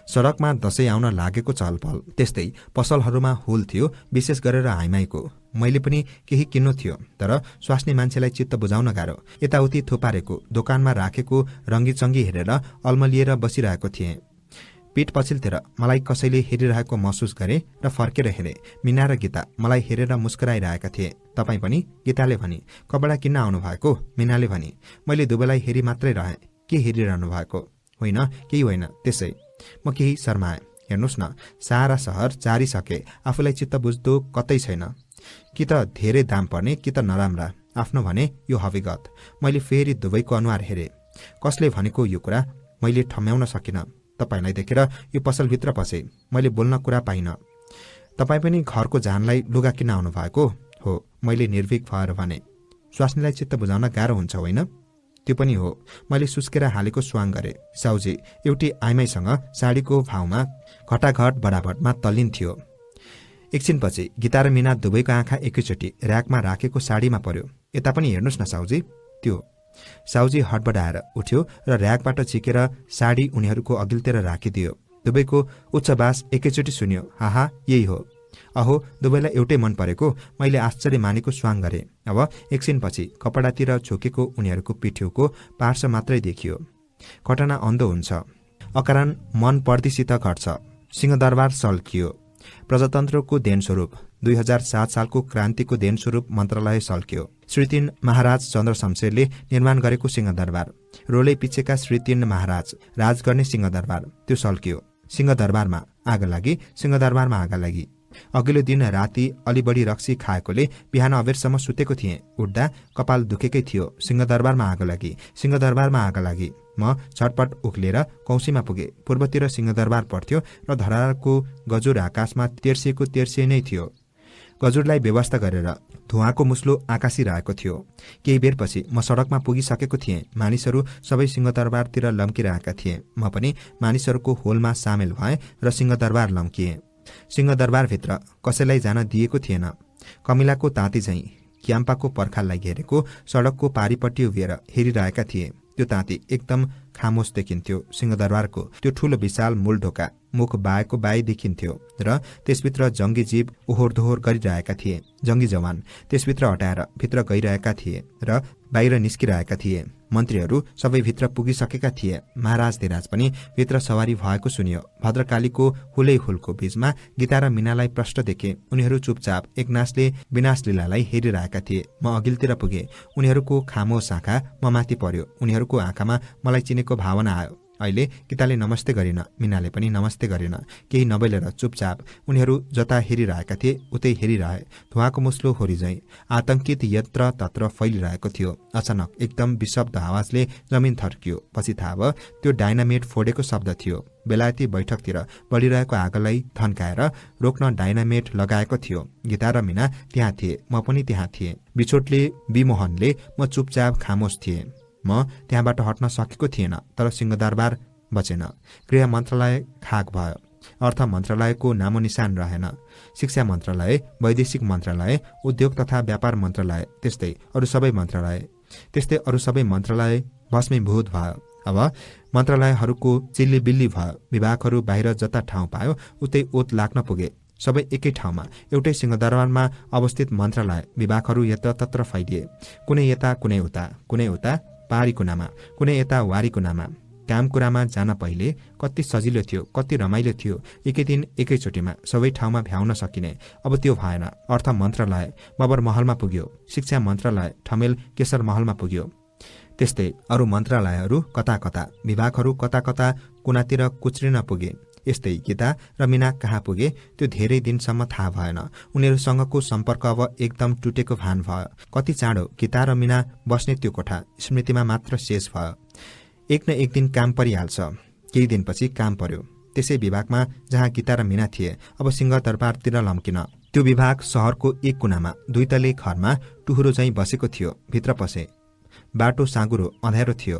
सडकमा दशैं आउन लागेको चहलपहल। त्यस्तै पसलहरूमा हुल थियो, विशेष गरेर हाइमाईको। मैले पनि केही किन्नु थियो, तर स्वास्नी मान्छेलाई चित्त बुझाउन गाह्रो। यताउति थुपारेको दोकानमा राखेको रङ्गीचङ्गी हेरेर अल्मलिएर बसिरहेको थिएँ। पीठ पछिल्तिर मलाई कसैले हेरिरहेको महसुस गरे र फर्केर हेरे। मीना र गीता मलाई हेरेर मुस्कुराइरहेका थिए। तपाईँ पनि? गीताले भनी। कपडा किन्न आउनु भएको? मीनाले भनी। मैले दुवैलाई हेरी मात्रै रहेँ। के हेरिरहनु भएको? होइन, केही होइन, त्यसै। म केही शर्माएँ। हेर्नुहोस् न, सारा सहर चारिसके, आफूलाई चित्त बुझ्दो कतै छैन। कि त धेरै दाम पर्ने, कि त नराम्रा। आफ्नो भने यो हविगत। मैले फेरि दुवैको अनुहार हेरे। कसले भनेको यो कुरा मैले ठम्याउन सकिनँ। तपाईलाई देखेर यो पसलभित्र पसे। मैले बोल्न कुरा पाइन। तपाईँ पनि घरको जानलाई लुगा किन्न आउनु भएको हो? मैले निर्भीक भएर भने। स्वास्नीलाई चित्त बुझाउन गाह्रो हुन्छ होइन? त्यो पनि हो। मैले सुस्केर हालेको स्वाङ गरे। साउजी एउटी आइमाईसँग साडीको भाउमा घटाघट बराबरमा तल्लीन थियो। एकछिनपछि गीता र मीना दुवैको आँखा एकैचोटि र्याकमा राखेको साडीमा पर्यो। यता पनि हेर्नुहोस् न साउजी। त्यो साउजी हडबडाएर उठ्यो र र्याकबाट झिकेर साडी उनीहरूको अघिल्तिर राखिदियो। दुवैको उच्चबास एकैचोटि सुन्यो। हाहा, यही हो। अहो, दुवैलाई एउटै मन परेको। मैले आश्चर्य मानेको स्वाङ गरे। अब एकछिनपछि कपडातिर झोकेको उनीहरूको पिठ्यौको पार्श्व मात्रै देखियो। घटना अन्धो हुन्छ, अकारण मन पर्दीसित घट्छ। सिंहदरबार सल्कियो। प्रजातन्त्रको देनस्वरूप 2007 सालको क्रान्तिको देनस्वरूप मन्त्रालय सल्कियो। श्री 3 महाराज चन्द्र शमशेरले निर्माण गरेको सिंहदरबार, रोलै पिछेका श्री 3 महाराज राज गर्ने सिंहदरबार, त्यो सल्कियो। सिंहदरबारमा आग लागि, सिंहदरबारमा आग लागि। अघिल्लो दिन राति अलि बढी रक्सी खाएकोले बिहान अबेरसम्म सुतेको थिएँ। उठ्दा कपाल दुखेकै थियो। सिंहदरबारमा आग लागि, सिंहदरबारमा आग लागि। म छटपट उक्लेर कौशीमा पुगे। पूर्वतिर सिंहदरबार पर्थ्यो र धराको गजुर आकाशमा तेर्सिए नै थियो। गजुरलाई व्यवस्था गरेर धुवाको मुस्लो आकाशिरहेको थियो। केही बेरपछि म सडकमा पुगिसकेको थिएँ। मानिसहरू सबै सिंहदरबारतिर लम्किरहेका थिए। म पनि मानिसहरूको होलमा सामेल भएँ र सिंहदरबार लम्किएँ। सिंहदरबारभित्र कसैलाई जान दिएको थिएन। कमिलाको ताती झैं क्याम्पाको पर्खाललाई घेरेको सडकको पारिपट्टि उभिएर हेरिरहेका थिए। त्यो ताती एकदम खामोश देखिन्थ्यो। सिंहदरबारको त्यो ठूलो विशाल मूल ढोका मुख बाएको बाई देखिन्थ्यो र त्यसभित्र जंगी जीव ओहोर दोहोर गरिरहेका थिए। जंगी जवान त्यसभित्र हटाएर भित्र गइरहेका थिए र बाहिर निस्किरहेका थिए। मन्त्रीहरू सबै भित्र पुगिसकेका थिए। महाराज धिराज पनि भित्र सवारी भएको सुनियो। भद्रकालीको हुलै हुलको बीचमा गीता र मीनालाई प्रष्ट देखे। उनीहरू चुपचाप एकनासले विनाशलीलालाई हेरिरहेका थिए। म अघिल्तिर पुगे। उनीहरूको खामोश आँखा म माथि पर्यो। उनीहरूको आँखामा मलाई चिनेको भावना आयो। अहिले गीताले नमस्ते गरिन, मीनाले पनि नमस्ते गरिन। केही नबोलेर चुपचाप उनीहरू जता हेरिरहेका थिए उतै हेरिरहे। धुवाको मुस्लो होरिझैं आतंकित यत्र तत्र फैलिरहेको थियो। अचानक एकदम विशब्द आवाजले जमिन थर्कियो। पछि थाहा भयो त्यो डाइनामेट फोडेको शब्द थियो। बेलायती बैठकतिर बढिरहेको आगोलाई थन्काएर रोक्न डाइनामेट लगाएको थियो। गीता र मीना त्यहाँ थिए, म पनि त्यहाँ थिएँ। बिछोटले विमोहनले म चुपचाप खामोश थिएँ। म त्यहाँबाट हट्न सकेको थिएन। तर सिंहदरबार बचेन। गृह मन्त्रालय खाक भयो। अर्थ मन्त्रालयको नामो निशान रहेन। शिक्षा मन्त्रालय, वैदेशिक मन्त्रालय, उद्योग तथा व्यापार मन्त्रालय, त्यस्तै अरू सबै मन्त्रालय भस्मीभूत भयो। अब मन्त्रालयहरूको चिल्लीबिल्ली भयो। विभागहरू बाहिर जता ठाउँ पायो उतै ओत लाग्न पुगे। सबै एकै ठाउँमा एउटै सिंहदरबारमा अवस्थित मन्त्रालय विभागहरू यत्रतत्र फैलिए। कुनै यता कुनै उता, कुनै उता पारी कुनामा, कुनै यता वारी कुनामा। काम कुरामा जान पहिले कति सजिलो थियो, कति रमाइलो थियो। एकै दिन एकैचोटिमा सबै ठाउँमा भ्याउन सकिने। अब त्यो भएन। अर्थ मन्त्रालय बबर महलमा पुग्यो। शिक्षा मन्त्रालय ठमेल केशर महलमा पुग्यो। त्यस्तै अरू मन्त्रालयहरू कता कता, विभागहरू कता कता कुनातिर कुच्रिन पुगे। यस्तै गीता र मीना कहाँ पुगे त्यो धेरै दिनसम्म थाहा भएन। उनीहरूसँगको सम्पर्क अब एकदम टुटेको भान भयो। कति चाँडो गीता र मीना बस्ने त्यो कोठा स्मृतिमा मात्र शेष भयो। एक न एक दिन काम परिहाल्छ। केही दिनपछि काम पर्यो। त्यसै विभागमा जहाँ गीता र मीना थिए अब सिंहदरबारतिर लम्किन। त्यो विभाग शहरको एक कुनामा 2 तले घरमा टुहुरो झैं बसेको थियो। भित्र पसे। बाटो साँगुरो अँध्यारो थियो।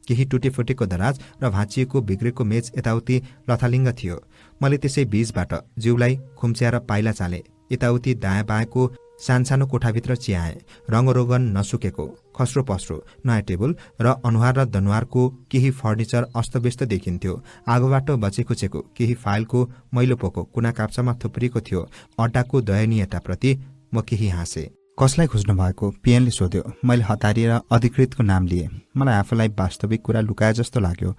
केही टुटेफुटेको दराज र भाँचिएको बिग्रेको मेच यताउति लथालिङ्ग थियो। मैले त्यसै बीचबाट जिउलाई खुम्च्याएर पाइला चाले। यताउति दायाँ बायाँको सानसानो कोठाभित्र चियाए। रङ्गरोगन नसुकेको खस्रो पस्रो नयाँ टेबल र अनुहार र दनुहारको केही फर्निचर अस्तव्यस्त देखिन्थ्यो। आगोबाट बचेखुचेको केही फाइलको मैलो पोको कुना काप्चामा थुप्रिएको थियो। अड्डाको दयनीयताप्रति म केही हाँसे। कसलाई खोज्नु भएको? पिएनले सोध्यो। मैले हतारिएर अधिकृतको नाम लिए। मलाई आफूलाई वास्तविक कुरा लुकाए जस्तो लाग्यो।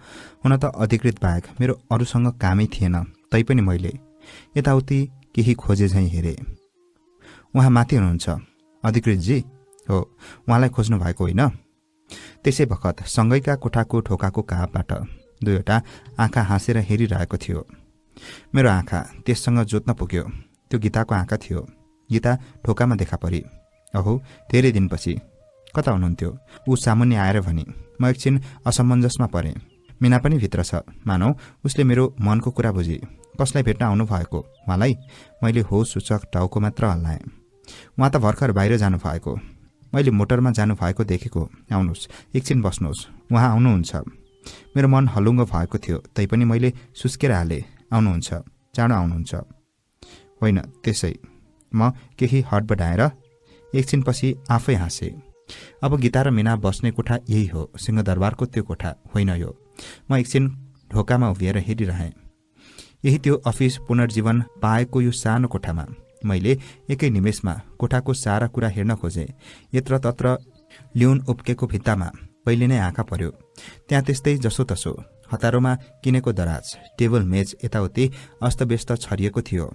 हुन त अधिकृत बाहेक मेरो अरूसँग कामै थिएन। तैपनि मैले यताउति केही खोजे झैं हेरे। उहाँ माथि हुनुहुन्छ। अधिकृतजी? हो। उहाँलाई खोज्नु भएको होइन? त्यसै बखत सँगैका कोठाको ढोकाको कापबाट 2वटा आँखा हाँसेर हेरिरहेको थियो। मेरो आँखा त्यससँग जोत्न पुग्यो। त्यो गीताको आँखा थियो। गीता ढोकामा देखा परी। अहो, धेरै दिनपछि। कता हुनुहुन्थ्यो? ऊ सामुन्ने आएर भनी। म एकछिन असमञ्जसमा परेँ। मीना पनि भित्र छ। मानौ उसले मेरो मनको कुरा बुझी। कसलाई भेट्न आउनु भएको? उहाँलाई? मैले हो सूचक टाउको मात्र हल्लाएँ। उहाँ त भर्खर बाहिर जानु भएको। मैले मोटरमा जानु भएको देखेको। आउनुहोस्, एकछिन बस्नुहोस्, उहाँ आउनुहुन्छ। मेरो मन हलुङ्गो भएको थियो। तैपनि मैले सुस्केर हालेँ। आउनुहुन्छ? चाँडो आउनुहुन्छ? होइन, त्यसै। म केही हडबडाएर एकछिनपछि आफै हाँसे। अब गीता र मीना बस्ने कोठा यही हो। सिंहदरबारको त्यो कोठा होइन यो। म एकछिन ढोकामा उभिएर हेरिरहेँ। यही त्यो अफिस पुनर्जीवन पाएको यो सानो कोठामा मैले एकै निमेषमा कोठाको सारा कुरा हेर्न खोजेँ। यत्र तत्र ल्युन उप्केको भित्तामा पहिले नै आँखा पर्यो। त्यहाँ त्यस्तै जसोतसो हतारोमा किनेको दराज, टेबल, मेज यताउति अस्तव्यस्त छरिएको थियो।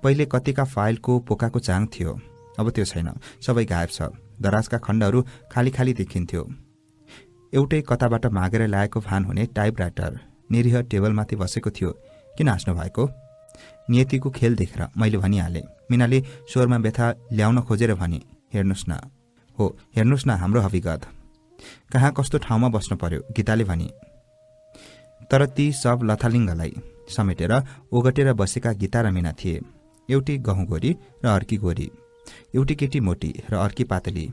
पहिले कतिका फाइलको पोकाको चाङ थियो। अब त्यो छैन। सबै गायब छ। दराजका खण्डहरू खाली खाली देखिन्थ्यो। एउटै कताबाट मागेर ल्याएको भान हुने टाइपराइटर निरीह टेबलमाथि बसेको थियो। किन हाँस्नु भएको? नियतिको खेल देखेर मैले भनिहालेँ। मीनाले स्वरमा व्यथा ल्याउन खोजेर भनी, हेर्नुहोस् न। हो, हेर्नुहोस् न हाम्रो हविगत। कहाँ कस्तो ठाउँमा बस्नु पर्यो, गीताले भनी। तर ती सब लथालिङ्गलाई समेटेर ओगटेर बसेका गीता र मीना थिए। एउटी गहुँ गोरी र अर्की गोरी, एउटी केटी मोटी र अर्की पातली।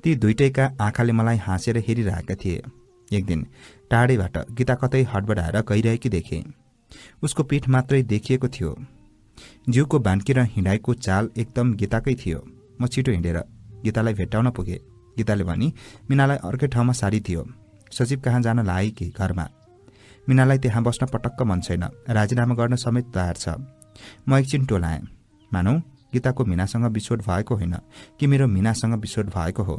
ती दुईटैका आँखाले मलाई हाँसेर हेरिरहेका थिए। एक दिन टाढैबाट गीता कतै हडबडाएर गइरहेकी देखे। उसको पीठ मात्रै देखिएको थियो। जिउको बान्की र हिँडाइको चाल एकदम गीताकै थियो। म छिटो हिँडेर गीतालाई भेट्टाउन पुगे। गीताले भनी, मीनालाई अर्कै ठाउँमा सारी थियो। सचिव कहाँ जान लाए कि घरमा? मीनालाई त्यहाँ बस्न पटक्क मन छैन। राजीनामा गर्न समेत तयार छ। म एकछिन टोलाएँ। मानौ गीताको मीनासँग विछोड भएको होइन कि मेरो मीनासँग विछोड भएको हो।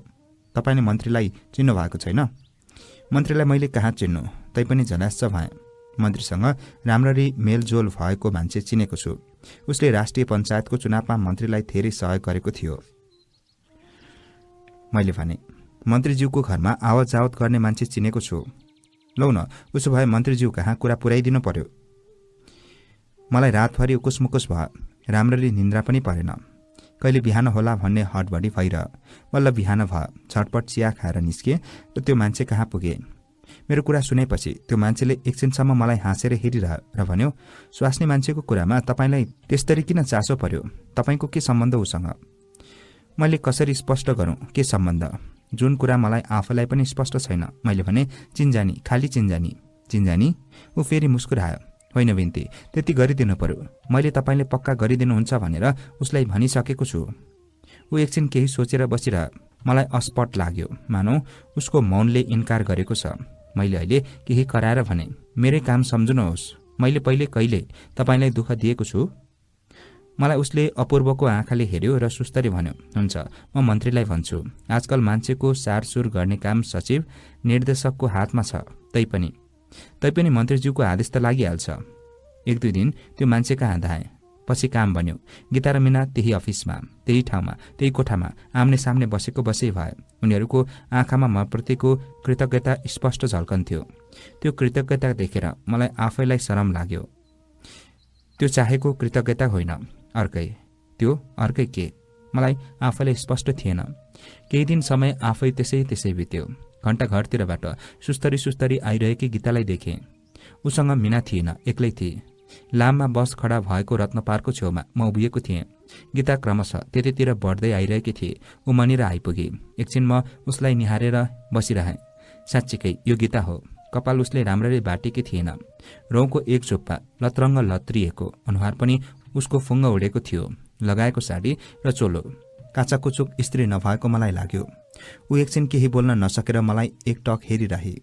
तपाईँले मन्त्रीलाई चिन्नु भएको छैन? मन्त्रीलाई मैले कहाँ चिन्नु? तैपनि झल्यास्स भएँ। मन्त्रीसँग राम्ररी मेलजोल भएको मान्छे चिनेको छु। उसले राष्ट्रिय पञ्चायतको चुनावमा मन्त्रीलाई धेरै सहयोग गरेको थियो। मैले भने, मन्त्रीज्यूको घरमा आवत जावत गर्ने मान्छे चिनेको छु। लौ न, उसो भए मन्त्रीज्यू कहाँ कुरा पुर्याइदिनु पर्यो। मलाई रातभरि उकुसमुकुस भयो। राम्ररी निन्द्रा पनि परेन। कहिले बिहान होला भन्ने हडबडी भइरह। बल्ल बिहान भयो। झटपट चिया खाएर निस्के र त्यो मान्छे कहाँ पुगे। मेरो कुरा सुनेपछि त्यो मान्छेले एकछिनसम्म मलाई हाँसेर हेरिरह र भन्यो, स्वास्नी मान्छेको कुरामा तपाईँलाई त्यसरी किन चासो पर्यो? तपाईँको के सम्बन्ध उसँग? मैले कसरी स्पष्ट गरौँ के सम्बन्ध? जुन कुरा मलाई आफैलाई पनि स्पष्ट छैन। मैले भने, चिन्जानी, खाली चिन्जानी। चिन्जानी? ऊ फेरि मुस्कुरायो। होइन बिन्ती, त्यति गरिदिनु पर्यो। मैले तपाईँले पक्का गरिदिनुहुन्छ भनेर उसलाई भनिसकेको छु। ऊ एकछिन केही सोचेर बसिरह। मलाई अस्पट लाग्यो। मानौ उसको मौनले इन्कार गरेको छ। मैले अहिले केही कराएर भने, मेरै काम सम्झुनुहोस्। मैले पहिले कहिले तपाईँलाई दुःख दिएको छु? मलाई उसले अपूर्वको आँखाले हेर्यो र सुस्तरी भन्यो, हुन्छ, म मन्त्रीलाई भन्छु। आजकल मान्छेको सारसुर गर्ने काम सचिव निर्देशकको हातमा छ। तैपनि मन्त्रीज्यूको आदेश त लागिहाल्छ। 1-2 दिन त्यो मान्छे कहाँ धाएँ। पछि काम बन्यो। गीता र मीना त्यही अफिसमा, त्यही ठाउँमा, त्यही कोठामा आम्ने सामने बसेको बसै भए। उनीहरूको आँखामा मप्रतिको कृतज्ञता स्पष्ट झल्कन्थ्यो। त्यो कृतज्ञता देखेर मलाई आफैलाई शरम लाग्यो। त्यो चाहेको कृतज्ञता होइन, अर्कै के मलाई आफैलाई स्पष्ट थिएन। केही दिन समय आफै त्यसै बित्यो। घण्टा घरतिरबाट सुस्तरी आइरहेकी गीतालाई देखेँ। उसँग मीना थिएन, एक्लै थिए। लाममा बस खडा भएको रत्नपारको छेउमा म उभिएको थिएँ। गीता क्रमशः त्यतितिर बढ्दै आइरहेकी थिए। ऊ मनिर आइपुगे। एकछिन म उसलाई निहारेर बसिरहेँ। साँच्चीकै यो गीता हो। कपाल उसले राम्ररी बाटेकी थिएन। रौँको एक चोप्पा लत्रङ्ग लत्रिएको, अनुहार पनि उसको फुङ्ग उडेको थियो। लगाएको साडी र चोलो काचाकुचुक स्त्री नभएको मलाई लाग्यो। ऊ एकछिन केही बोल्न नसकेर मलाई एकटक हेरिरहे।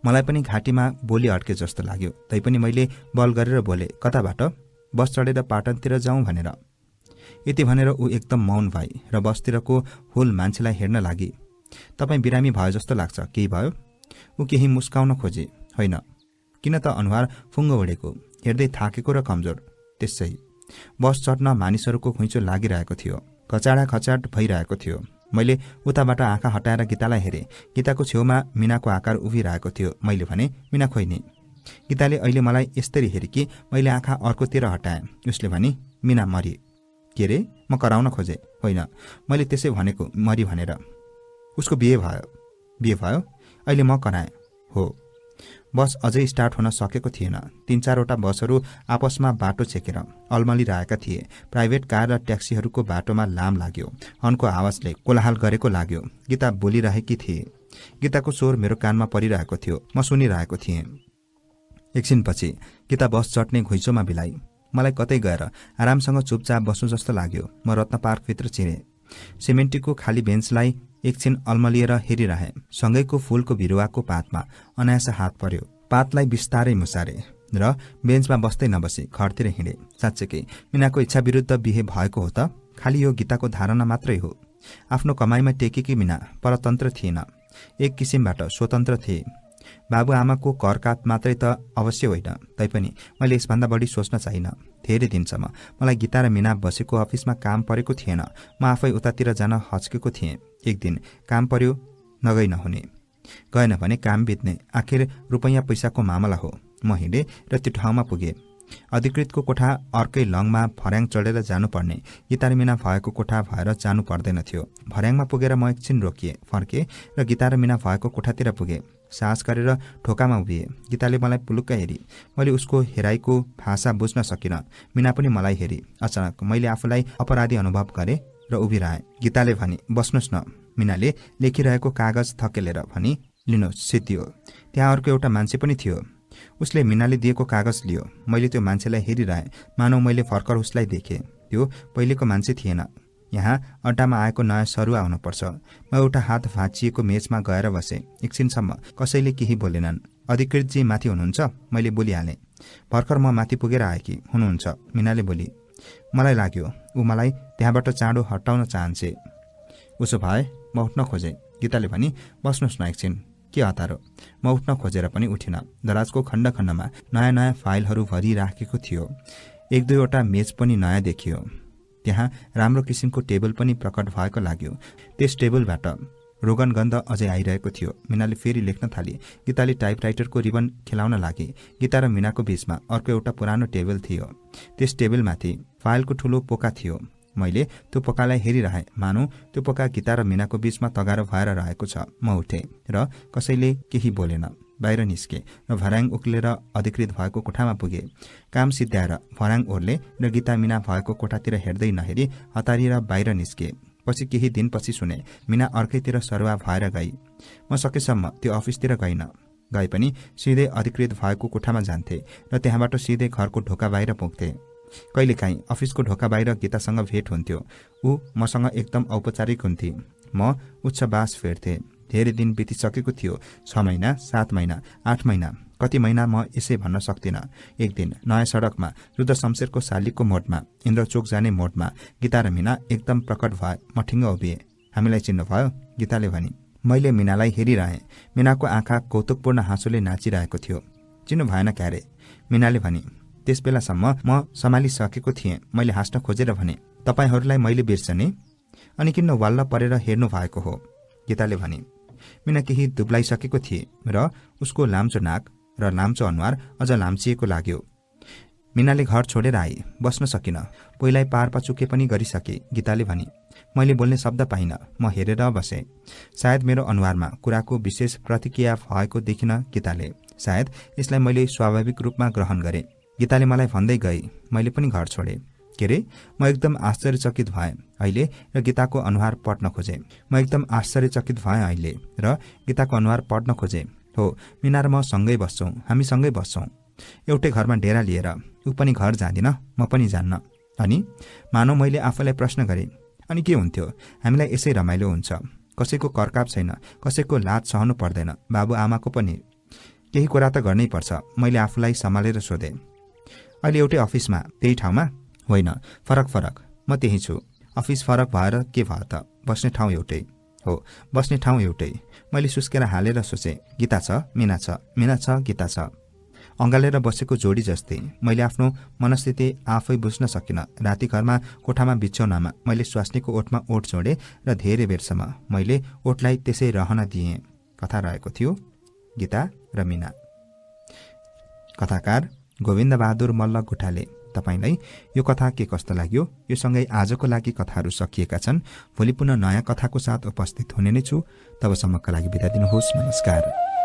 मलाई पनि घाँटीमा बोली अड्के जस्तो लाग्यो। तैपनि मैले बल गरेर बोले, कताबाट? बस चढेर पाटनतिर जाउँ भनेर। यति भनेर ऊ एकदम मौन भई र बसतिरको हुल मान्छेलाई हेर्न लागि। तपाईँ बिरामी भयो जस्तो लाग्छ, केही भयो? ऊ केही मुस्काउन खोजे। होइन, किन त अनुहार फुङ्ग उडेको, हेर्दै थाकेको र कमजोर। त्यसै बस चढ्न मानिसहरूको खुइँचो लागिरहेको थियो। खचाड भइरहेको थियो। मैले उताबाट आँखा हटाएर गीतालाई हेरेँ। गीताको छेउमा मीनाको आकार उभिरहेको थियो। मैले भने, मीना खोइने। गीताले अहिले मलाई यस्तरी हेरी कि मैले आँखा अर्कोतिर हटाएँ। उसले भने, मीना मरी। के रे? म कराउन खोजेँ। होइन, मैले त्यसै भनेको, मरी भनेर। उसको बिहे भयो? अहिले म कराएँ। हो। बस अझै स्टार्ट हुन सकेको थिएन। 3-4वटा बसहरू आपसमा बाटो छेकेर अल्मलिरहेका थिए। प्राइभेट कार र ट्याक्सीहरूको बाटोमा लाम लाग्यो। हर्नको आवाजले कोलाहल गरेको लाग्यो। गीता बोलिरहेकी थिए। गीताको स्वर मेरो कानमा परिरहेको थियो। म सुनिरहेको थिएँ। एकछिनपछि गीता बस चढ्ने घुइँचोमा बिलाई। मलाई कतै गएर आरामसँग चुपचाप बस्नु जस्तो लाग्यो। म रत्न पार्कभित्र छिरेँ। सिमेन्टीको खाली बेन्चलाई एकछिन अल्मलिएर हेरिरहेँ। सँगैको फूलको बिरुवाको पातमा अनायास हात पर्यो। पातलाई बिस्तारै मुसारे र बेन्चमा बस्दै नबसी घरतिर हिँडे। साँच्चैकै मीनाको इच्छा विरुद्ध बिहे भएको हो त? खालि यो गीताको धारणा मात्रै हो। आफ्नो कमाईमा टेकेकी मीना परतन्त्र थिएन, एक किसिमबाट स्वतन्त्र थिए। बाबुआमाको करकाप मात्रै त अवश्य होइन। तैपनि मैले यसभन्दा बढी सोच्न चाहिन। धेरै दिनसम्म मलाई गीता र मीना बसेको अफिसमा काम परेको थिएन। म आफै उतातिर जान हच्केको थिएँ। एक दिन काम पर्यो, नगई नहुने, गएन भने काम बित्ने। आखिर रुपैयाँ पैसाको मामला हो। म हिँडेँ र त्यो ठाउँमा पुगेँ। अधिकृतको कोठा अर्कै लङमा भर्याङ चढेर जानुपर्ने गीता र मीना भएको कोठा भएर जानु पर्दैन थियो। भर्याङमा पुगेर म एकछिन रोकिएँ, फर्केँ र गीता र मीना भएको कोठातिर पुगेँ। साहस गरेर ढोकामा उभिएँ। गीताले मलाई पुलुक्क हेरी। मैले उसको हेराइको भाषा बुझ्न सकिनँ। मीना पनि मलाई हेरी। अचानक मैले आफूलाई अपराधी अनुभव गरेँ र उभिरहेँ। गीताले भने, बस्नुहोस् न। मीनाले लेखिरहेको कागज थकेलेर भनी, लिनुहोस्, सिद्धियो। त्यहाँ अर्को एउटा मान्छे पनि थियो। उसले मीनाले दिएको कागज लियो। मैले त्यो मान्छेलाई हेरिरहेँ, मानौ मैले भर्खर उसलाई देखेँ। त्यो पहिलेको मान्छे थिएन। यहाँ अड्डामा आएको नयाँ सरुवा हुनुपर्छ। म एउटा हात भाँचिएको मेचमा गएर बसेँ। एकछिनसम्म कसैले केही बोलेनन्। अधिकृतजी माथि हुनुहुन्छ? मैले बोलिहालेँ। भर्खर म माथि पुगेर आएकी हुनुहुन्छ, मीनाले बोली। मलाई लाग्यो ऊ मलाई त्यहाँबाट चाँडो हटाउन चाहन्छे। उसो भए म उठ्न खोजेँ। गीताले भनी, बस्नुहोस् न एकछिन। के हतारो? म उठ्न खोजेर पनि उठिन। दराजको खण्ड खण्डमा नयाँ नयाँ फाइलहरू भरिराखेको थियो। 1-2वटा मेज पनि नयाँ देखियो। त्यहाँ राम्रो किसिमको टेबल पनि प्रकट भएको लाग्यो। त्यस टेबलबाट रोगन गन्ध अझै आइरहेको थियो। मीनाले फेरि लेख्न थाली। गीताले टाइपराइटरको रिबन खेलाउन लागे। गीता र मीनाको बीचमा अर्को एउटा पुरानो टेबल थियो। त्यस टेबलमाथि फाइलको ठूलो पोका थियो। मैले त्यो पोकालाई हेरिरहेँ, मानौ त्यो पोका गीता र मीनाको बीचमा तगारो भएर रहेको छ। म उठेँ र कसैले केही बोलेन। बाहिर निस्के र भर्याङ उक्लेर अधिकृत भएको कोठामा पुगे। काम सिद्ध्याएर भर्याङ ओर्ले र गीता मीना भएको कोठातिर हेर्दै नहेरी हतारिएर बाहिर निस्के। पछि केही दिनपछि सुने मीना अर्कैतिर सरुवा भएर गई। म सकेसम्म त्यो अफिसतिर गइन। गए पनि सिधै अधिकृत भएको कोठामा जान्थे र त्यहाँबाट सिधै घरको ढोका बाहिर पुग्थे। कहिलेकाहीँ अफिसको ढोका बाहिर गीतासँग भेट हुन्थ्यो। ऊ मसँग एकदम औपचारिक हुन्थे। म उच्चबास फेर्थे। धेरै दिन बितिसकेको थियो। 6 महिना, 7 महिना, 8 महिना, कति महिना म यसै भन्न सक्दिनँ। एक दिन नयाँ सडकमा रुद्र शमशेरको शालिगको मोडमा इन्द्रचोक जाने मोडमा गीता र मीना एकदम प्रकट भए। म ठिङ्ग उभिएँ। हामीलाई चिन्नुभयो? गीताले भनी। मैले मीनालाई हेरिरहेँ। मीनाको आँखा कौतुकपूर्ण हाँसोले नाचिरहेको थियो। चिन्नु भएन क्यारे? मीनाले भनी। त्यस बेलासम्म म सम्हालिसकेको थिएँ। मैले हाँस्न खोजेर भने, तपाईहरूलाई मैले बिर्सने? अनि किन वाल्ल परेर हेर्नु भएको हो? गीताले भने। मिना केही दुब्लाइसकेको थिए र उसको लाम्चो नाक र लाम्चो अनुहार अझ लाम्चिएको लाग्यो। मिनाले घर छोडेर आई, बस्न सकिन। पहिलाई पारपाचुके पनि गरिसके। गीताले भनी, मैले बोल्ने शब्द पाइन। म हेरेर बसेँ। सायद मेरो अनुहारमा कुराको विशेष प्रतिक्रिया भएको देखिन गीताले। सायद यसलाई मैले स्वाभाविक रूपमा ग्रहण गरेँ। गीताले मलाई भन्दै गई, मैले पनि घर छोडेँ। के रे? म एकदम आश्चर्यचकित भएँ अहिले र गीताको अनुहार पढ्न खोजेँ। हो, मिना र म सँगै बस्छौँ, हामी सँगै बस्छौँ। एउटै घरमा डेरा लिएर। ऊ पनि घर जाँदिन, म पनि जान्न। अनि मानौ मैले आफूलाई प्रश्न गरेँ, अनि के हुन्थ्यो? हामीलाई यसै रमाइलो हुन्छ। कसैको करकाप छैन, कसैको लाज सहनु पर्दैन, बाबुआमाको पनि। केही कुरा त गर्नै पर्छ। मैले आफूलाई सम्हालेर सोधेँ। अहिले एउटै अफिसमा, त्यही ठाउँमा? होइन, फरक। म त्यही छु। अफिस फरक भएर के भयो त? बस्ने ठाउँ एउटै हो। बस्ने ठाउँ एउटै। मैले सुस्केर हालेर सोचेँ, गीता छ, मिना छ, मिना छ, गीता छ। अँगालेर बसेको जोडी जस्तै। मैले आफ्नो मनस्थिति आफै बुझ्न सकिनँ। राति घरमा कोठामा बिछौनामा मैले स्वास्नीको ओठमा ओठ जोडेँ र धेरै बेरसम्म मैले ओठलाई त्यसै रहन दिएँ। कथा रहेको थियो गीता र मिना। कथाकार गोविन्द बहादुर मल्ल गोठाले। तपाईलाई यो कथा के कस्तो लाग्यो? यो सँगै आजको लागि कथाहरू सकिएका छन्। भोलि पुनः नयाँ कथाको साथ उपस्थित हुने नै छु। तबसम्मका लागि बिदा दिनुहोस्। नमस्कार।